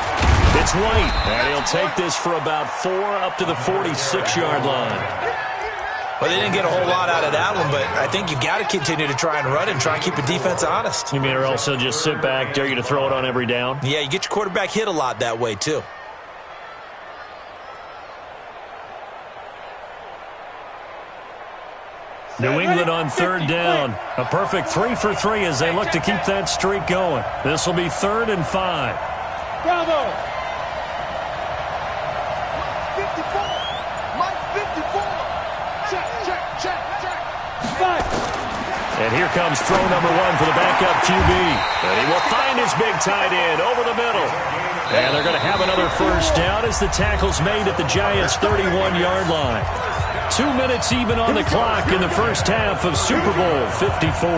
it's White, and he'll take this for about 4 up to the 46-yard line. Well, they didn't get a whole lot out of that one, but I think you got to continue to try and run and try and keep the defense honest. You mean, or also just sit back, dare you to throw it on every down? Yeah, you get your quarterback hit a lot that way, too. New England on 3rd down. A perfect 3 for 3 as they look to keep that streak going. This will be 3rd and 5. Bravo. 54. Mike 54. Check, check, check, check. 5. And here comes throw number 1 for the backup QB. And he will find his big tight end over the middle. And they're going to have another first down as the tackle's made at the Giants' 31-yard line. 2 minutes even on the clock in the first half of Super Bowl 54.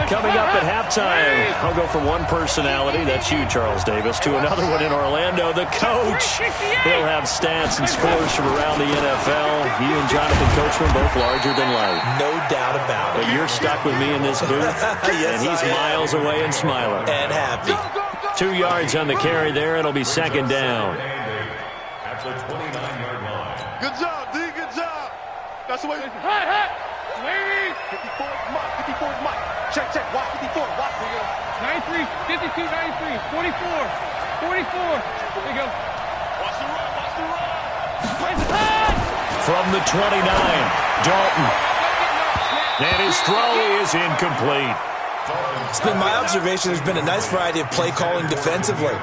Coming up at halftime, I'll go from one personality, that's you, Charles Davis, to another one in Orlando, the coach. He'll have stats and scores from around the NFL. He and Jonathan Coachman both larger than life. No doubt about it. But you're stuck with me in this booth, yes, and he's miles away and smiling. And happy. 2 yards on the carry there. It'll be second down. At the 29-yard line. Good job, D. Good job. That's the way. Hot. Ladies. 54 is Mike. 54 is Mike. Check, check. Watch 54. Watch, nigga. 93, 52, 93, 44, 44. There you go. Watch the run. Watch the run. It's hot. From the 29, Dalton. And his throw is incomplete. It's been my observation there's been a nice variety of play calling defensively.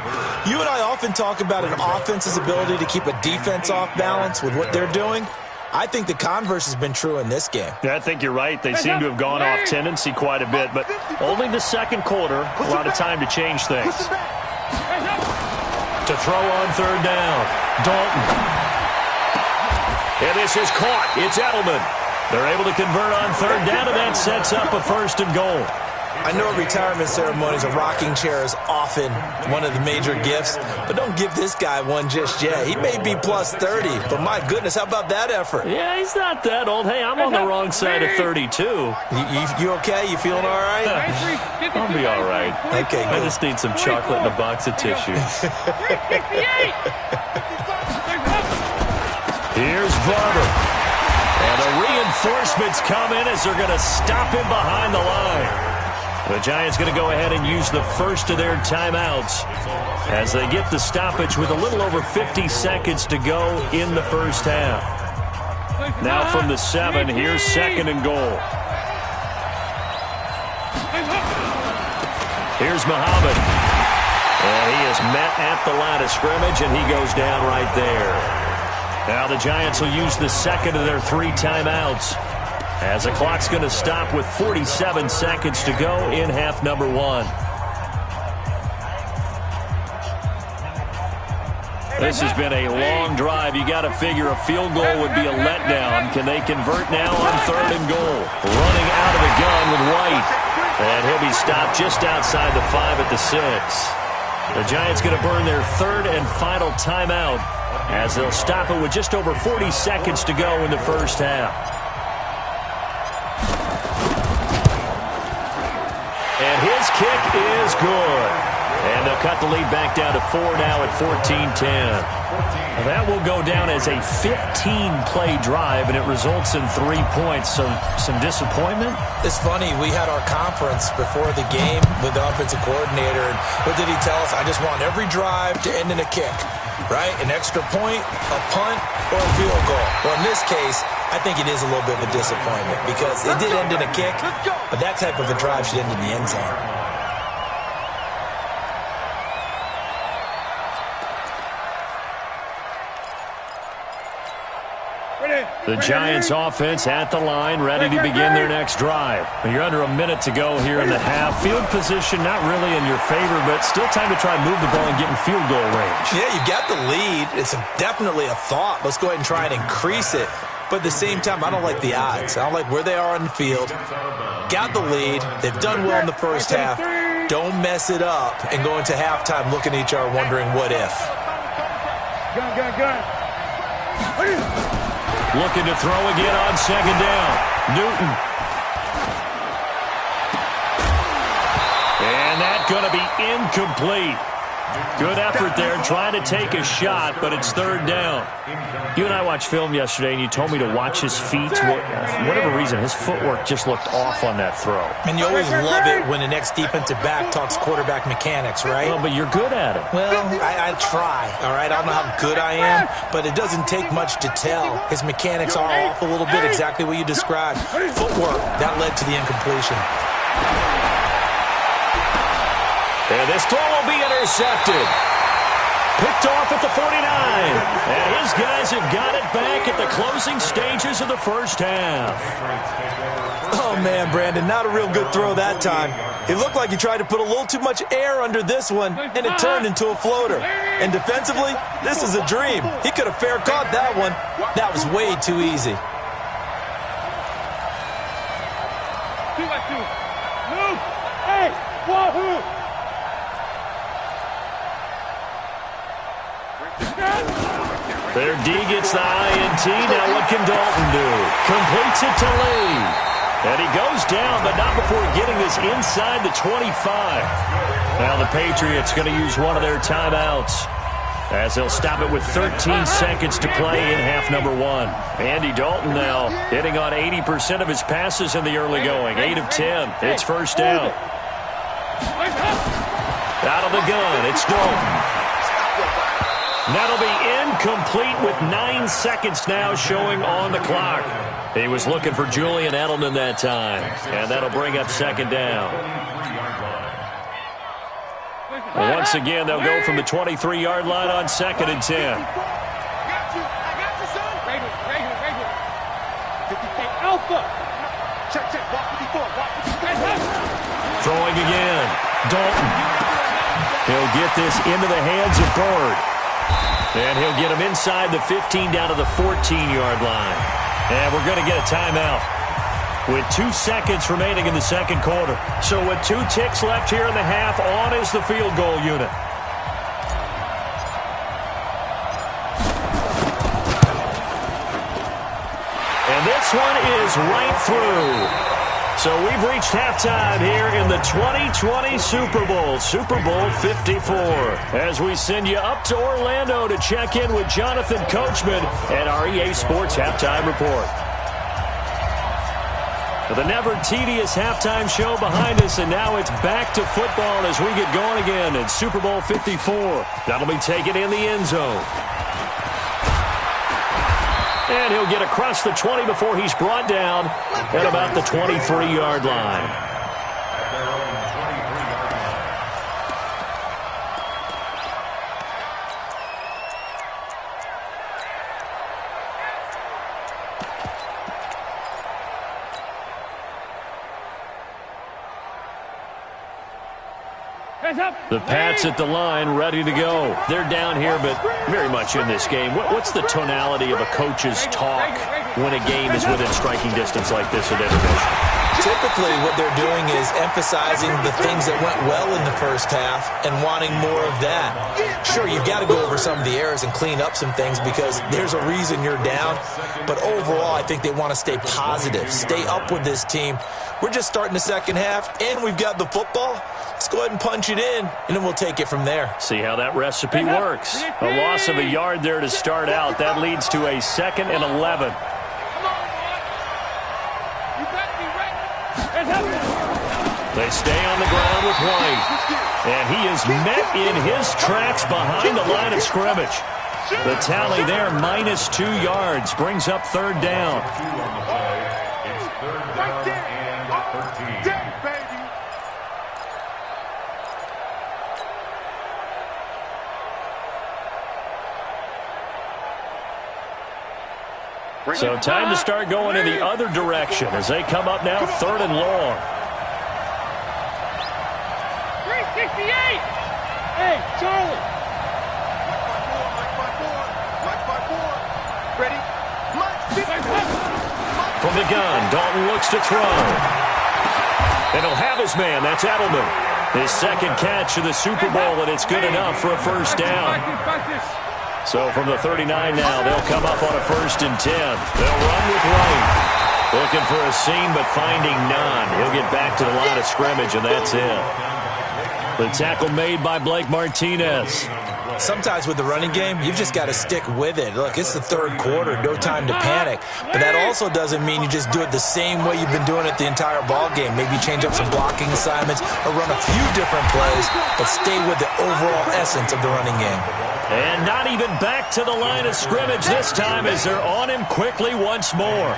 You and I often talk about an offense's ability to keep a defense off balance with what they're doing. I think the converse has been true in this game. Yeah, I think you're right. They seem to have gone off tendency quite a bit, but only the second quarter, a lot of time to change things. To throw on third down, Dalton. And this is caught. It's Edelman. They're able to convert on third down, and that sets up a first and goal. I know at retirement ceremonies, a rocking chair is often one of the major gifts, but don't give this guy one just yet. He may be plus 30, but my goodness, how about that effort? Yeah, he's not that old. Hey, I'm on the wrong side of 32. You okay? You feeling all right? I'll be all right. Okay, good. I just need some chocolate and a box of tissues. Here's Barber. And the reinforcements come in as they're going to stop him behind the line. The Giants going to go ahead and use the first of their timeouts as they get the stoppage with a little over 50 seconds to go in the first half. Now from the 7, here's second and goal. Here's Muhammad. And he is met at the line of scrimmage, and he goes down right there. Now the Giants will use the second of their 3 timeouts as the clock's going to stop with 47 seconds to go in half number 1. This has been a long drive. You got to figure a field goal would be a letdown. Can they convert now on third and goal? Running out of the gun with White. And he'll be stopped just outside the 5 at the 6. The Giants going to burn their third and final timeout as they'll stop it with just over 40 seconds to go in the first half. And his kick is good. And they'll cut the lead back down to 4 now at 14-10. That will go down as a 15-play drive, and it results in 3 points. So some disappointment? It's funny. We had our conference before the game with the offensive coordinator, and what did he tell us? I just want every drive to end in a kick, right? An extra point, a punt, or a field goal. Well, in this case, I think it is a little bit of a disappointment because it did end in a kick, but that type of a drive should end in the end zone. The Giants offense at the line, ready to begin their next drive. You're under a minute to go here in the half. Field position not really in your favor, but still time to try and move the ball and get in field goal range. Yeah, you got the lead. It's definitely a thought. Let's go ahead and try and increase it. But at the same time, I don't like the odds. I don't like where they are on the field. Got the lead. They've done well in the first half. Don't mess it up and go into halftime looking at each other wondering what if. Gun. Looking to throw again on second down. Newton. And that's going to be incomplete. Good effort there, trying to take a shot, but it's third down. You and I watched film yesterday, and you told me to watch his feet. For whatever reason, his footwork just looked off on that throw. And you always love it when the next defensive back talks quarterback mechanics, right? Well, but you're good at it. Well, I try, all right? I don't know how good I am, but it doesn't take much to tell. His mechanics are off a little bit, exactly what you described. Footwork, that led to the incompletion. And this throw will be intercepted. Picked off at the 49. And his guys have got it back at the closing stages of the first half. Oh, man, Brandon, not a real good throw that time. It looked like he tried to put a little too much air under this one, and it turned into a floater. And defensively, this is a dream. He could have fair caught that one. That was way too easy. 2-by-2. Move. Hey, wahoo. Their D gets the INT. Now what can Dalton do? Completes it to Lee. And he goes down, but not before getting this inside the 25. Now the Patriots going to use one of their timeouts, as they'll stop it with 13 seconds to play in half number 1. Andy Dalton now hitting on 80% of his passes in the early going. 8 of 10. It's first down. Out of the gun, it's Dalton. That'll be incomplete with 9 seconds now showing on the clock. He was looking for Julian Edelman that time, and that'll bring up second down. And once again, they'll go from the 23-yard line on 2nd and 10. I got you, son. Regular. 50K Alpha. Check. Walk 54. Throwing again. Dalton. He'll get this into the hands of Bird. And he'll get him inside the 15 down to the 14-yard line. And we're going to get a timeout with 2 seconds remaining in the second quarter. So with 2 ticks left here in the half, on is the field goal unit. And this one is right through. So we've reached halftime here in the 2020 Super Bowl, Super Bowl 54. As we send you up to Orlando to check in with Jonathan Coachman and our EA Sports Halftime Report. The never tedious halftime show behind us, and now it's back to football as we get going again in Super Bowl 54. That'll be taken in the end zone. And he'll get across the 20 before he's brought down at about the 23-yard line. The Pats at the line, ready to go. They're down here, but very much in this game. What's the tonality of a coach's talk when a game is within striking distance like this at intermission? Typically, what they're doing is emphasizing the things that went well in the first half and wanting more of that. Sure, you've got to go over some of the errors and clean up some things because there's a reason you're down. But overall, I think they want to stay positive, stay up with this team. We're just starting the second half, and we've got the football. Let's go ahead and punch it in, and then we'll take it from there. See how that recipe works. A loss of a yard there to start out. That leads to a 2nd and 11. They stay on the ground with White. And he is met in his tracks behind the line of scrimmage. The tally there, -2 yards, brings up 3rd down. It's 3rd down and 13. So time to start going in the other direction as they come up now 3rd and long. 368! Hey, Charlie! Mike by four. Ready? From the gun, Dalton looks to throw. And he'll have his man. That's Edelman. His 2nd catch of the Super Bowl, and it's good enough for a first down. So from the 39 now, they'll come up on a 1st and 10. They'll run with White. Looking for a seam, but finding none. He'll get back to the line of scrimmage, and that's it. The tackle made by Blake Martinez. Sometimes with the running game, you've just got to stick with it. Look, it's the 3rd quarter, no time to panic. But that also doesn't mean you just do it the same way you've been doing it the entire ball game. Maybe change up some blocking assignments or run a few different plays, but stay with the overall essence of the running game. And not even back to the line of scrimmage this time as they're on him quickly once more.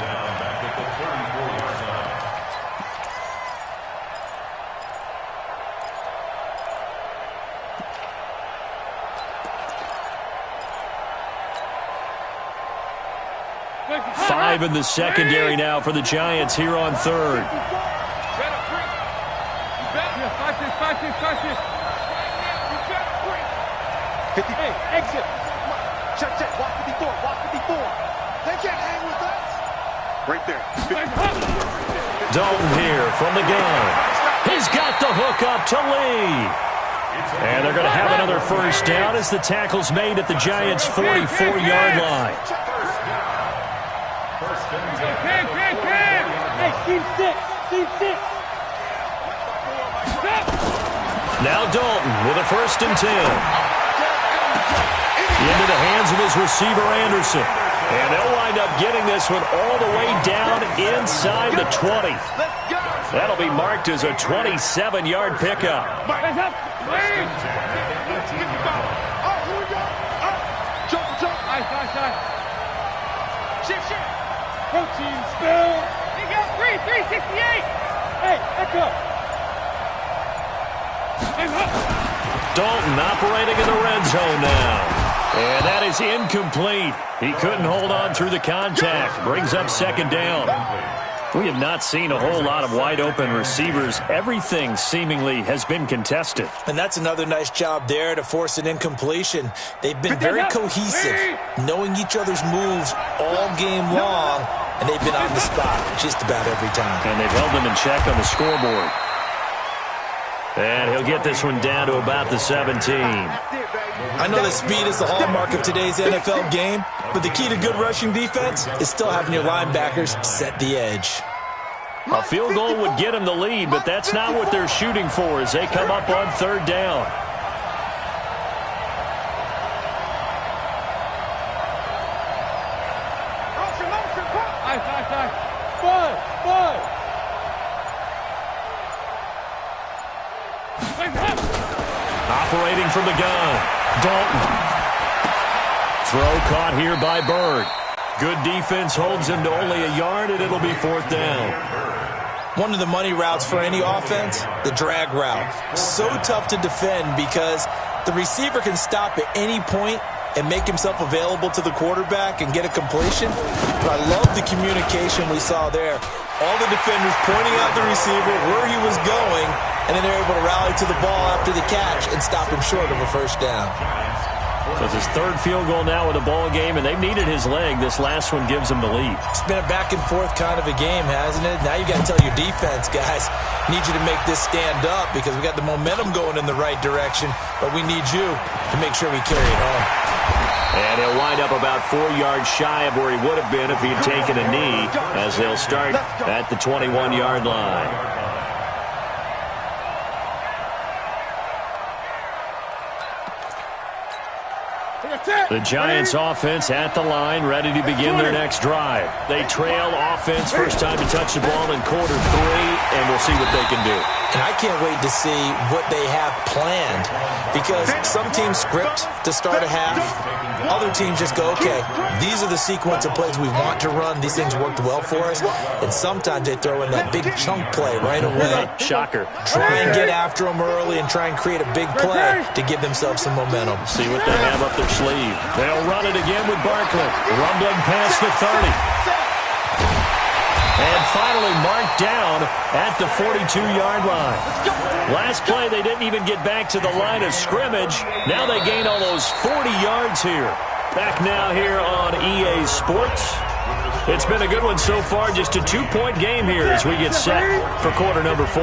5 in the secondary now for the Giants here on third. Hey, exit. Check, walk 54, walk 54. They can't hang with us. Right there. Dalton here from the gun. He's got the hook up to Lee. And they're going to have another first down as the tackle's made at the Giants' 44-yard line. Hey, team 6. Now Dalton with a 1st and 10. Into the hands of his receiver, Anderson. And they'll wind up getting this one all the way down inside the 20. That'll be marked as a 27-yard pickup. Shift. Protein spill. He got 368. Hey, echo. Dalton operating in the red zone now. And that is incomplete. He couldn't hold on through the contact. Brings up 2nd down. We have not seen a whole lot of wide-open receivers. Everything seemingly has been contested. And that's another nice job there to force an incompletion. They've been very cohesive, knowing each other's moves all game long, and they've been on the spot just about every time. And they've held them in check on the scoreboard. And he'll get this one down to about the 17. I know that speed is the hallmark of today's NFL game, but the key to good rushing defense is still having your linebackers set the edge. A field goal would get them the lead, but that's not what they're shooting for as they come up on 3rd down. Operating from the gun, Dalton. Throw caught here by Bird. Good defense holds him to only a yard, and it'll be 4th down. One of the money routes for any offense, the drag route. So tough to defend because the receiver can stop at any point and make himself available to the quarterback and get a completion. But I love the communication we saw there. All the defenders pointing out the receiver, where he was going, and then they're able to rally to the ball after the catch and stop him short of a 1st down. So it's his 3rd field goal now with a ball game, and they've needed his leg. This last one gives him the lead. It's been a back-and-forth kind of a game, hasn't it? Now you got to tell your defense, guys, need you to make this stand up because we got the momentum going in the right direction, but we need you to make sure we carry it home. And he'll wind up about 4 yards shy of where he would have been if he'd taken a knee, as they'll start at the 21-yard line. The Giants offense at the line, ready to begin their next drive. They trail offense, first time to touch the ball in quarter 3, and we'll see what they can do. And I can't wait to see what they have planned because some teams script to start a half. Other teams just go, okay, these are the sequence of plays we want to run. These things worked well for us. And sometimes they throw in that big chunk play right away. Shocker. Try and get after them early and try and create a big play to give themselves some momentum. See what they have up their sleeve. They'll run it again with Barkley. Rumbling past the 30. And finally marked down at the 42-yard line. Last play, they didn't even get back to the line of scrimmage. Now they gain almost 40 yards here. Back now here on EA Sports. It's been a good one so far. Just a 2-point game here as we get set for quarter number 4.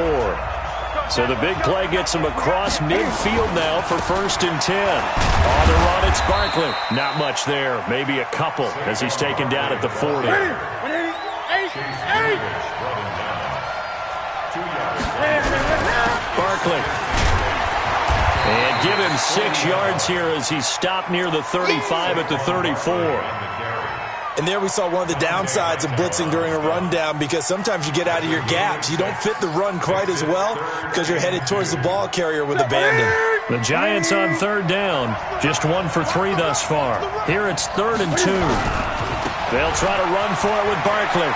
So the big play gets them across midfield now for 1st and 10. On the run, it's Barkley. Not much there. Maybe a couple as he's taken down at the 40. Barkley. And give him 6 yards here as he's stopped near the 35 at the 34. And there we saw one of the downsides of blitzing during a rundown because sometimes you get out of your gaps. You don't fit the run quite as well because you're headed towards the ball carrier with abandon. The Giants on 3rd down. Just 1 for 3 thus far. Here it's 3rd and 2. They'll try to run for it with Barkley.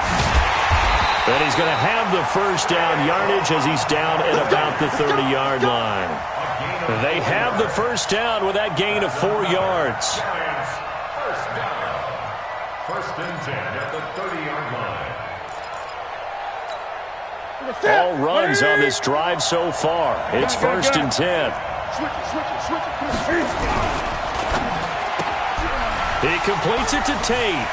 And he's going to have the first down yardage as he's down at about the 30-yard line. They have the first down with that gain of 4 yards. First and 10 at the 30-yard line. All runs on this drive so far. It's first and 10. He completes it to Tate.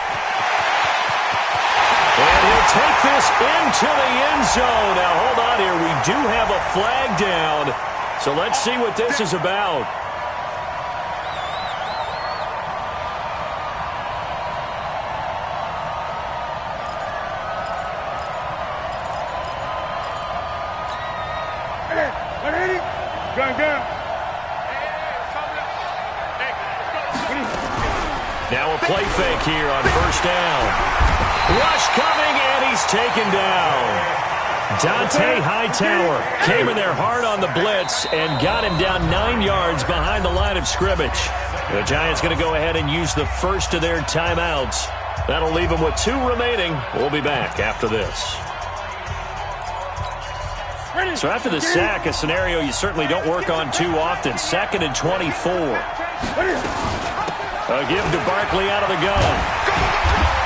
And he'll take this into the end zone. Now, hold on here. We do have a flag down. So let's see what this is about. Now a play fake here on first down. Rush coming, and he's taken down. Dante Hightower came in there hard on the blitz and got him down 9 yards behind the line of scrimmage. The Giants going to go ahead and use the first of their timeouts. That'll leave them with 2 remaining. We'll be back after this. So after the sack, a scenario you certainly don't work on too often. 2nd and 24. A give to Barkley out of the gun.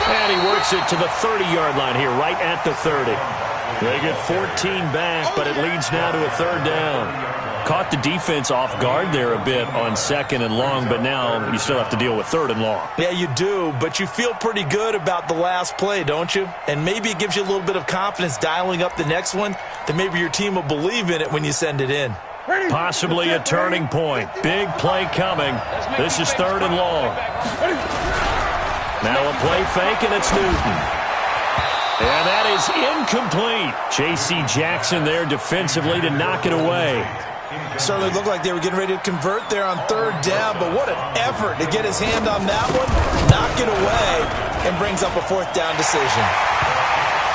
And he works it to the 30-yard line here, right at the 30. They get 14 back, but it leads now to a 3rd down. Caught the defense off guard there a bit on 2nd and long, but now you still have to deal with 3rd and long. Yeah, you do, but you feel pretty good about the last play, don't you? And maybe it gives you a little bit of confidence dialing up the next one, that maybe your team will believe in it when you send it in. Possibly a turning point. Big play coming. This is 3rd and long. Now a play fake, and it's Newton. And that is incomplete. J.C. Jackson there defensively to knock it away. Certainly looked like they were getting ready to convert there on 3rd down, but what an effort to get his hand on that one, knock it away, and brings up a 4th down decision.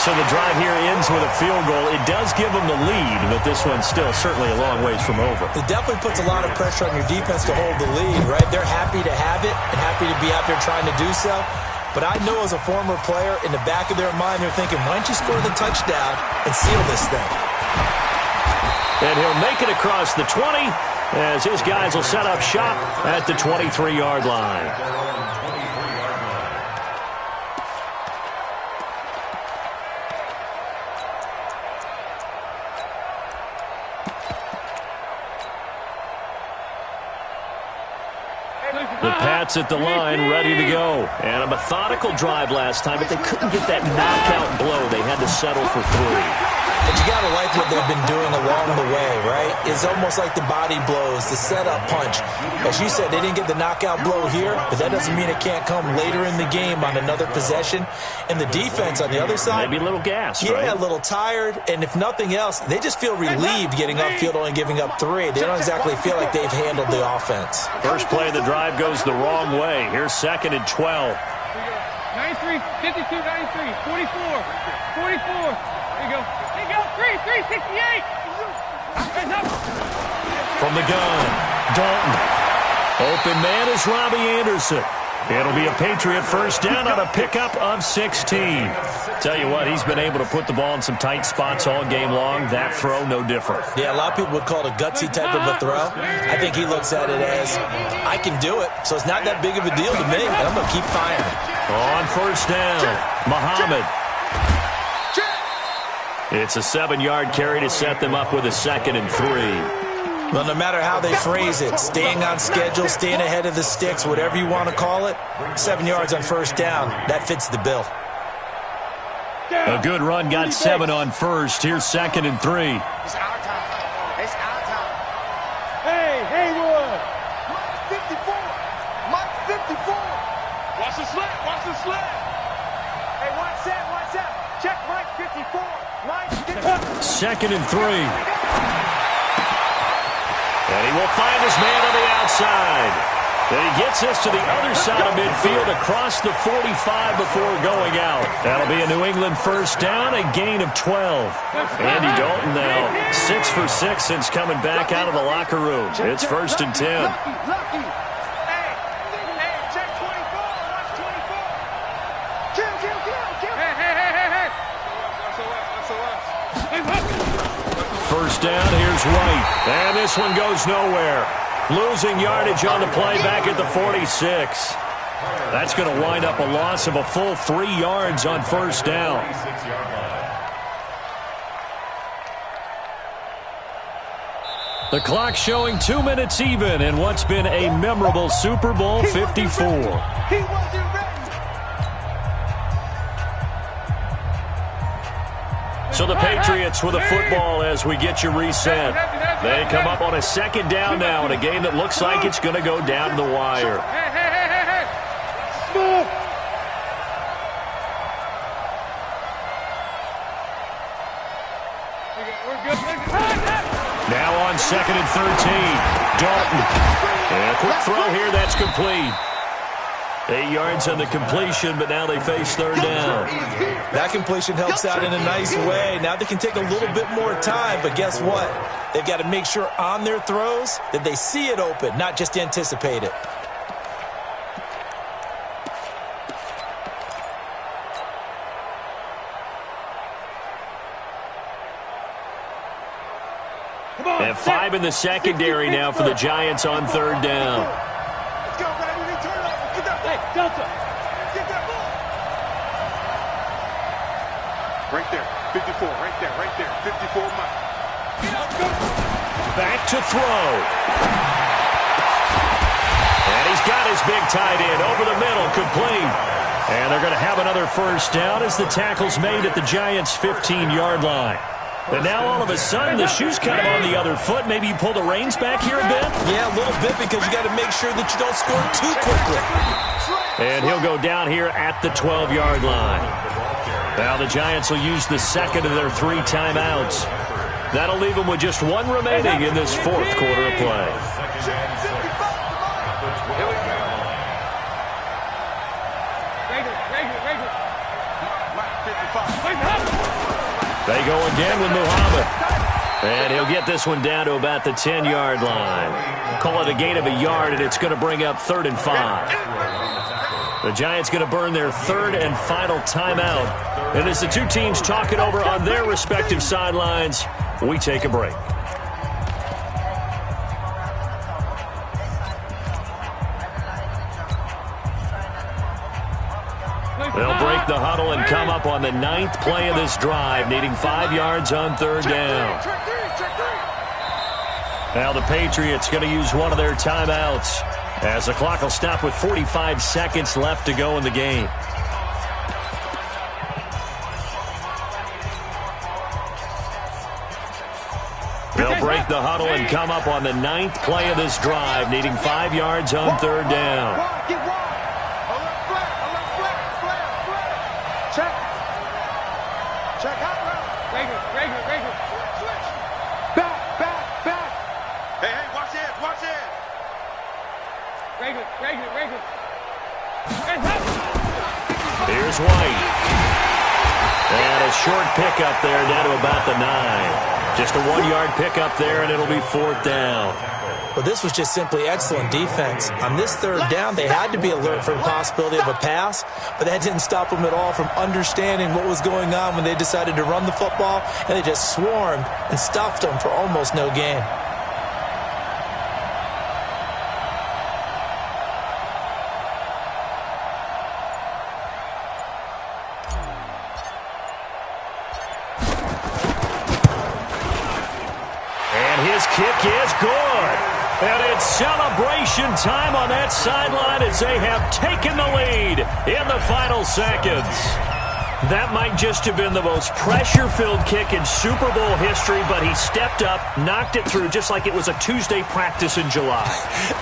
So the drive here ends with a field goal. It does give them the lead, but this one's still certainly a long ways from over. It definitely puts a lot of pressure on your defense to hold the lead, right? They're happy to have it and happy to be out there trying to do so. But I know as a former player, in the back of their mind, they're thinking, why don't you score the touchdown and seal this thing? And he'll make it across the 20 as his guys will set up shop at the 23-yard line. The Pats at the line, ready to go. And a methodical drive last time, but they couldn't get that knockout blow. They had to settle for 3. But you got to like what they've been doing along the way, right? It's almost like the body blows, the setup punch. As you said, they didn't get the knockout blow here, but that doesn't mean it can't come later in the game on another possession. And the defense on the other side, maybe a little gassed, yeah, right? A little tired. And if nothing else, they just feel relieved getting upfield, only giving up 3. They don't exactly feel like they've handled the offense. First play of the drive goes the wrong way. Here's 2nd and 12. 93, 52, 93, 44, 44. There you go. 368. From the gun, Dalton. Open man is Robbie Anderson. It'll be a Patriot first down on a pickup of 16. Tell you what, he's been able to put the ball in some tight spots all game long. That throw, no different. Yeah, a lot of people would call it a gutsy type of a throw. I think he looks at it as, I can do it, so it's not that big of a deal to me, and I'm going to keep firing. On first down, Muhammad. It's a 7-yard carry to set them up with a 2nd and 3. Well, no matter how they phrase it, staying on schedule, staying ahead of the sticks, whatever you want to call it, 7 yards on first down, that fits the bill. A good run, got 7 on first. Here's 2nd and 3. It's our time. It's our time. Hey, Haywood. Mike 54. Mike 54. Watch the slant. Watch the slant. Hey, watch that. Watch that. Check Mike 54. Mike 54. 2nd and 3. And he will find his man on the outside. And he gets this to the other side of midfield across the 45 before going out. That'll be a New England first down, a gain of 12. Andy Dalton now 6 for 6 since coming back out of the locker room. It's 1st and 10. Lucky. Hey, check 24. Watch 24. Kill. Hey. First down, here's White. And this one goes nowhere. Losing yardage on the play back at the 46. That's going to wind up a loss of a full 3 yards on first down. The clock showing 2 minutes even in what's been a memorable Super Bowl 54. So the Patriots with a football as we get you reset. They come up on a second down now in a game that looks like it's going to go down to the wire. Now on 2nd and 13. Dalton. And a quick throw here. That's complete. 8 yards on the completion, but now they face third down. That completion helps out in a nice way. Now they can take a little bit more time, but guess what? They've got to make sure on their throws that they see it open, not just anticipate it. And 5 in the secondary now for the Giants on third down. Let's go, baby. Turn it over. Get that ball. Hey, Delta. Get that ball. Right there. 54. Right there. Right there. 54 miles. Back to throw. And he's got his big tight end over the middle, complete. And they're going to have another first down as the tackle's made at the Giants' 15-yard line. But now all of a sudden the shoe's kind of on the other foot. Maybe you pull the reins back here a bit? Yeah, a little bit because you got to make sure that you don't score too quickly. And he'll go down here at the 12-yard line. Now the Giants will use the second of their 3 timeouts. That'll leave them with just 1 remaining in this 4th quarter of play. They go again with Muhammad. And he'll get this one down to about the 10-yard line. Call it a gain of a yard, and it's going to bring up 3rd and 5. The Giants going to burn their 3rd and final timeout. And as the two teams talk it over on their respective sidelines, we take a break. They'll break the huddle and come up on the 9th play of this drive, needing 5 yards on third down. Now the Patriots going to use one of their timeouts as the clock will stop with 45 seconds left to go in the game. They'll break the huddle and come up on the 9th play of this drive, needing 5 yards on third down. Here's White. And a short pickup there down to about the 9. Just a 1-yard pickup there, and it'll be 4th down. Well, this was just simply excellent defense. On this third down, they had to be alert for the possibility of a pass, but that didn't stop them at all from understanding what was going on when they decided to run the football, and they just swarmed and stuffed them for almost no gain. Kick is good. And it's celebration time on that sideline as they have taken the lead in the final seconds. That might just have been the most pressure-filled kick in Super Bowl history, but he stepped up, knocked it through just like it was a Tuesday practice in July.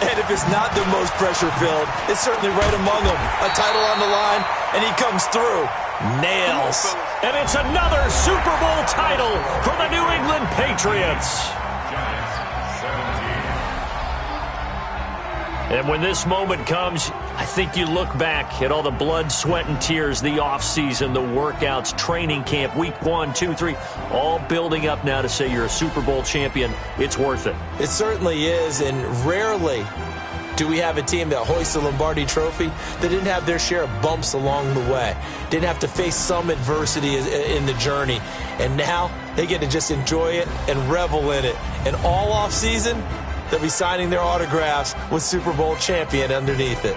And if it's not the most pressure-filled, it's certainly right among them. A title on the line, and he comes through. Nails. And it's another Super Bowl title for the New England Patriots. And when this moment comes, I think you look back at all the blood, sweat, and tears, the offseason, the workouts, training camp, week 1, 2, 3, all building up now to say you're a Super Bowl champion. It's worth it. It certainly is, and rarely do we have a team that hoists the Lombardi Trophy that didn't have their share of bumps along the way, didn't have to face some adversity in the journey, and now they get to just enjoy it and revel in it. And all offseason, they'll be signing their autographs with Super Bowl champion underneath it.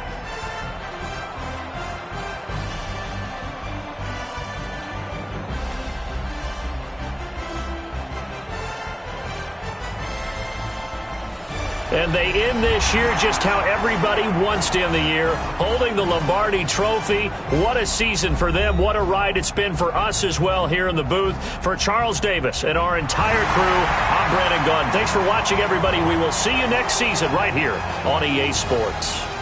And they end this year just how everybody wants to end the year, holding the Lombardi Trophy. What a season for them. What a ride it's been for us as well here in the booth. For Charles Davis and our entire crew, I'm Brandon Gaudin. Thanks for watching, everybody. We will see you next season right here on EA Sports.